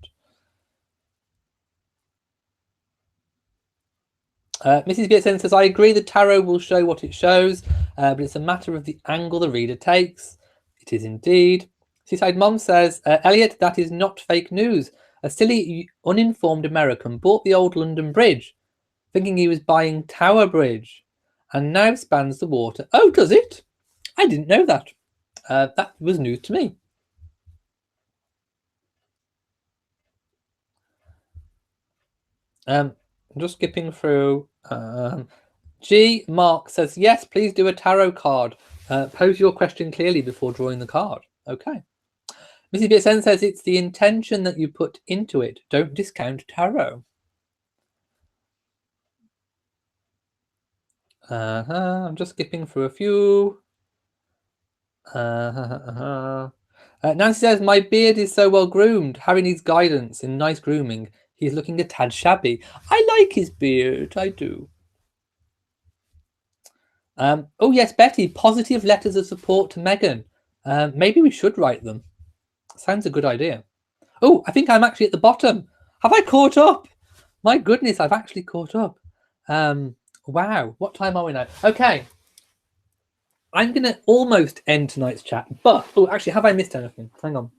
Mrs. Bietzen says, I agree the tarot will show what it shows, but it's a matter of the angle the reader takes. It is indeed. Seaside Mom says, Elliot, that is not fake news. A silly, uninformed American bought the old London Bridge, thinking he was buying Tower Bridge, and now spans the water. Oh, does it? I didn't know that. That was news to me. I'm just skipping through. G. Mark says, yes, please do a tarot card. Pose your question clearly before drawing the card. Okay. Mrs. BSN says it's the intention that you put into it. Don't discount tarot. I'm just skipping through a few. Nancy says, my beard is so well groomed. Harry needs guidance in nice grooming. He's looking a tad shabby. I like his beard. I do. Oh, yes, Betty, positive letters of support to Meghan. Maybe we should write them. Sounds a good idea. Oh, I think I'm actually at the bottom. Have I caught up? My goodness, I've actually caught up. Wow, what time are we now? Okay. I'm going to almost end tonight's chat, but actually, have I missed anything? Hang on.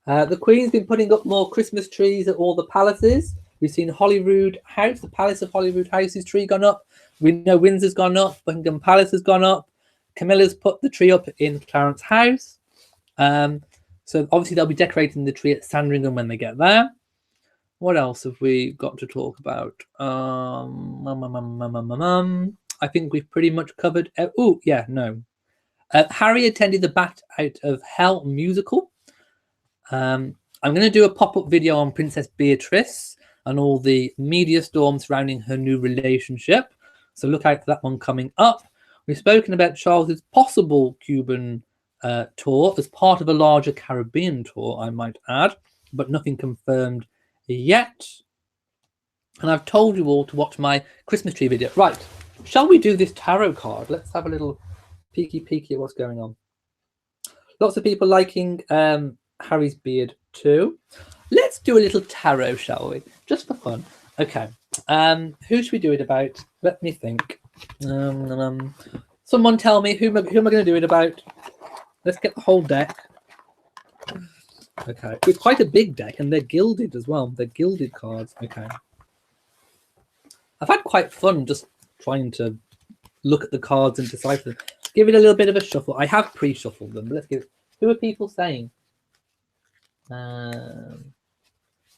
The Queen's been putting up more Christmas trees at all the palaces. We've seen Holyrood House, the Palace of Holyrood House's tree gone up. We know Windsor's gone up. Buckingham Palace has gone up. Camilla's put the tree up in Clarence House. So obviously they'll be decorating the tree at Sandringham when they get there. What else have we got to talk about? I think we've pretty much covered. Harry attended the Bat Out of Hell musical. I'm going to do a pop-up video on Princess Beatrice and all the media storm surrounding her new relationship. So look out for that one coming up. We've spoken about Charles's possible Cuban tour as part of a larger Caribbean tour, I might add, but nothing confirmed yet. And I've told you all to watch my Christmas tree video. Right, shall we do this tarot card? Let's have a little peeky at what's going on. Lots of people liking Harry's beard too. Let's do a little tarot, shall we? Just for fun. Okay. Who should we do it about? Let me think. Someone tell me who am I going to do it about? Let's get the whole deck. Okay. It's quite a big deck, and they're gilded as well. They're gilded cards. Okay. I've had quite fun just trying to look at the cards and decipher them. Give it a little bit of a shuffle. I have pre-shuffled them, but let's give it. Who are people saying?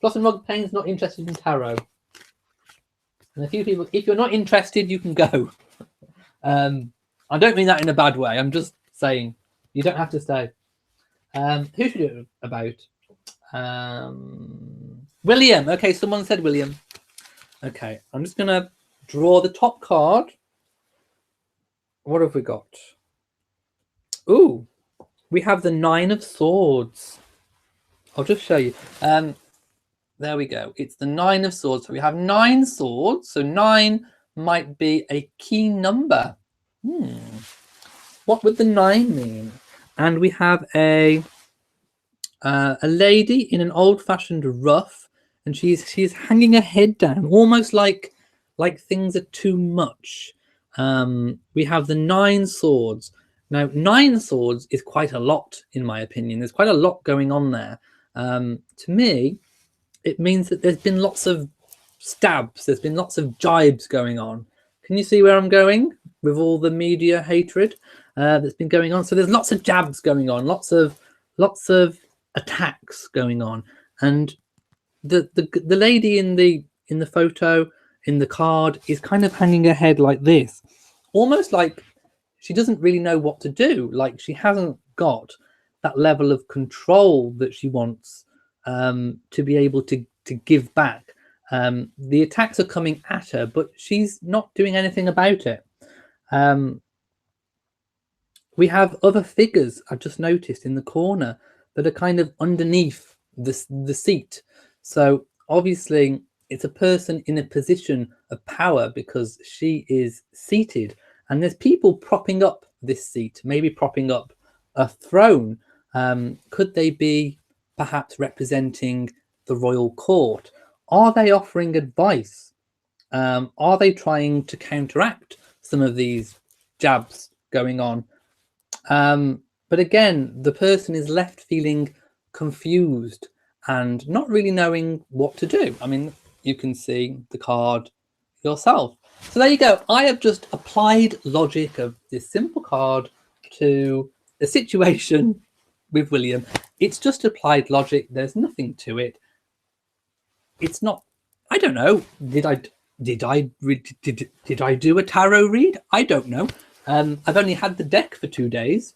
Blossom Rug Payne's not interested in tarot. And a few people, if you're not interested, you can go. I don't mean that in a bad way. I'm just saying you don't have to stay. Who should we do it about? William. Okay, someone said William. Okay, I'm just going to draw the top card. What have we got? Ooh, we have the 9 of Swords. I'll just show you. There we go. It's the 9 of Swords. So we have 9 swords. So 9 might be a key number. What would the 9 mean? And we have a lady in an old-fashioned ruff, and she's hanging her head down, almost like things are too much. We have the 9 swords. Now, 9 swords is quite a lot, in my opinion. There's quite a lot going on there. To me, it means that there's been lots of stabs. There's been lots of jibes going on. Can you see where I'm going with all the media hatred that's been going on? So there's lots of jabs going on, lots of attacks going on, and the lady in the photo in the card is kind of hanging her head like this, almost like she doesn't really know what to do. Like she hasn't got that level of control that she wants to be able to give back. The attacks are coming at her, but she's not doing anything about it. We have other figures I've just noticed in the corner that are kind of underneath the seat. So obviously it's a person in a position of power because she is seated, and there's people propping up this seat, maybe propping up a throne. Could they be perhaps representing the royal court? Are they offering advice? Are they trying to counteract some of these jabs going on? But again, the person is left feeling confused and not really knowing what to do. I mean, you can see the card yourself. So there you go. I have just applied logic of this simple card to the situation with William. It's just applied logic. There's nothing to it. It's not, I don't know. Did I do a tarot read? I don't know. I've only had the deck for 2 days.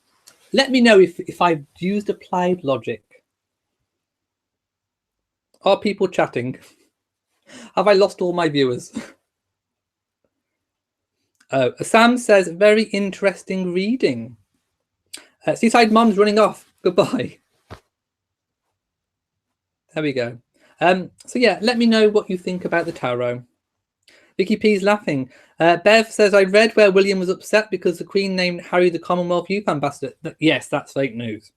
Let me know if I've used applied logic. Are people chatting? Have I lost all my viewers? Sam says, very interesting reading. Seaside Mum's running off. Goodbye. There we go. So yeah, let me know what you think about the tarot. Vicky P's laughing. Bev says, I read where William was upset because the Queen named Harry the Commonwealth Youth Ambassador. Yes, that's fake news.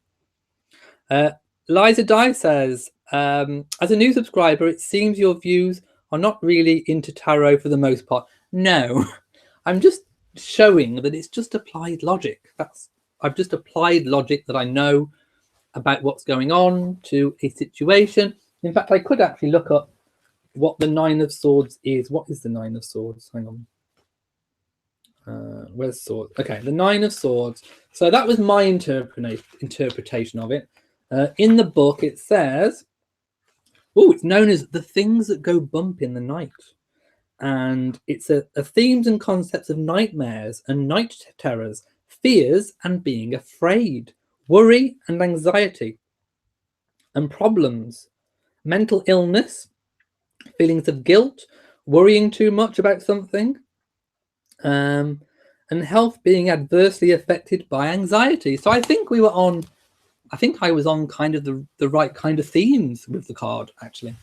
Liza Dye says, as a new subscriber, it seems your views are not really into tarot for the most part. No, I'm just showing that it's just applied logic. I've just applied logic that I know about what's going on to a situation. In fact, I could actually look up what the Nine of Swords is. What is the Nine of Swords? Hang on. Where's Swords? Okay, the Nine of Swords. So that was my interpretation of it. In the book, it says, it's known as the things that go bump in the night. And it's a themes and concepts of nightmares and night terrors, fears and being afraid, worry and anxiety, and problems, mental illness, feelings of guilt, worrying too much about something, and health being adversely affected by anxiety. So I think I was on kind of the right kind of themes with the card, actually.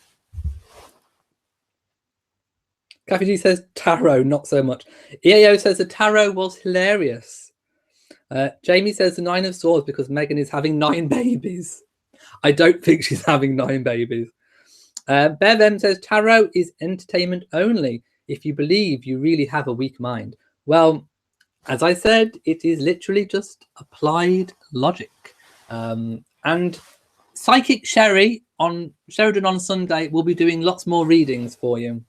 Kathy G says tarot, not so much. EAO says the tarot was hilarious. Jamie says the Nine of Swords because Meghan is having 9 babies. I don't think she's having 9 babies. Bev M says tarot is entertainment only. If you believe, you really have a weak mind. Well, as I said, it is literally just applied logic. And Psychic Sherry on Sheridan on Sunday will be doing lots more readings for you.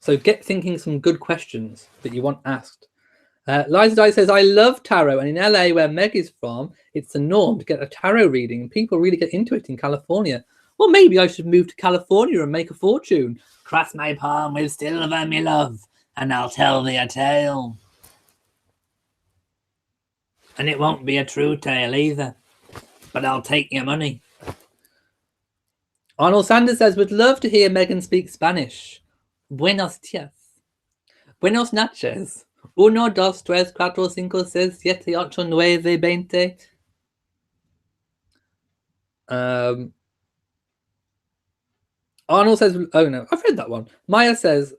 So get thinking some good questions that you want asked. Liza Dye says, I love tarot, and in LA, where Meg is from, it's the norm to get a tarot reading, and people really get into it in California. Well, maybe I should move to California and make a fortune. Cross my palm with silver, me love, and I'll tell thee a tale. And it won't be a true tale either, but I'll take your money. Arnold Sanders says, would love to hear Meghan speak Spanish. Buenos días. Buenos noches. 1, 2, 3, 4, 5, 6, 7, 8, 9, 20. Arnold says, oh no, I've read that one. Maya says,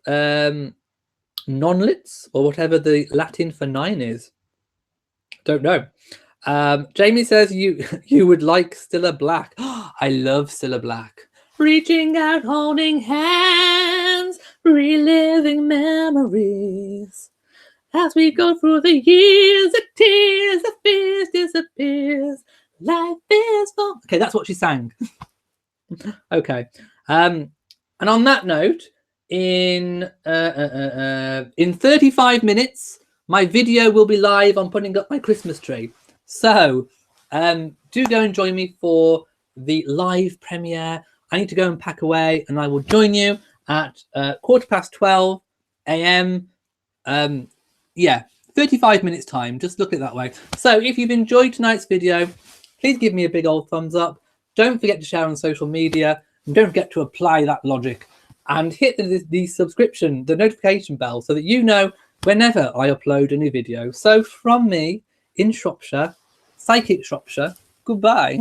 non-lits, or whatever the Latin for 9 is. Don't know. Jamie says, you would like Cilla Black. I love Cilla Black. Reaching out, holding hands, reliving memories. As we go through the years, the tears, the fears disappears. Life is fun. Okay, that's what she sang. Okay. And on that note, in 35 minutes, my video will be live on putting up my Christmas tree. So do go and join me for the live premiere. I need to go and pack away, and I will join you at 12:15 a.m. Yeah, 35 minutes time. Just look at it that way. So if you've enjoyed tonight's video, please give me a big old thumbs up. Don't forget to share on social media. And don't forget to apply that logic. And hit the subscription, the notification bell, so that you know whenever I upload a new video. So from me in Shropshire, Psychic Shropshire, goodbye.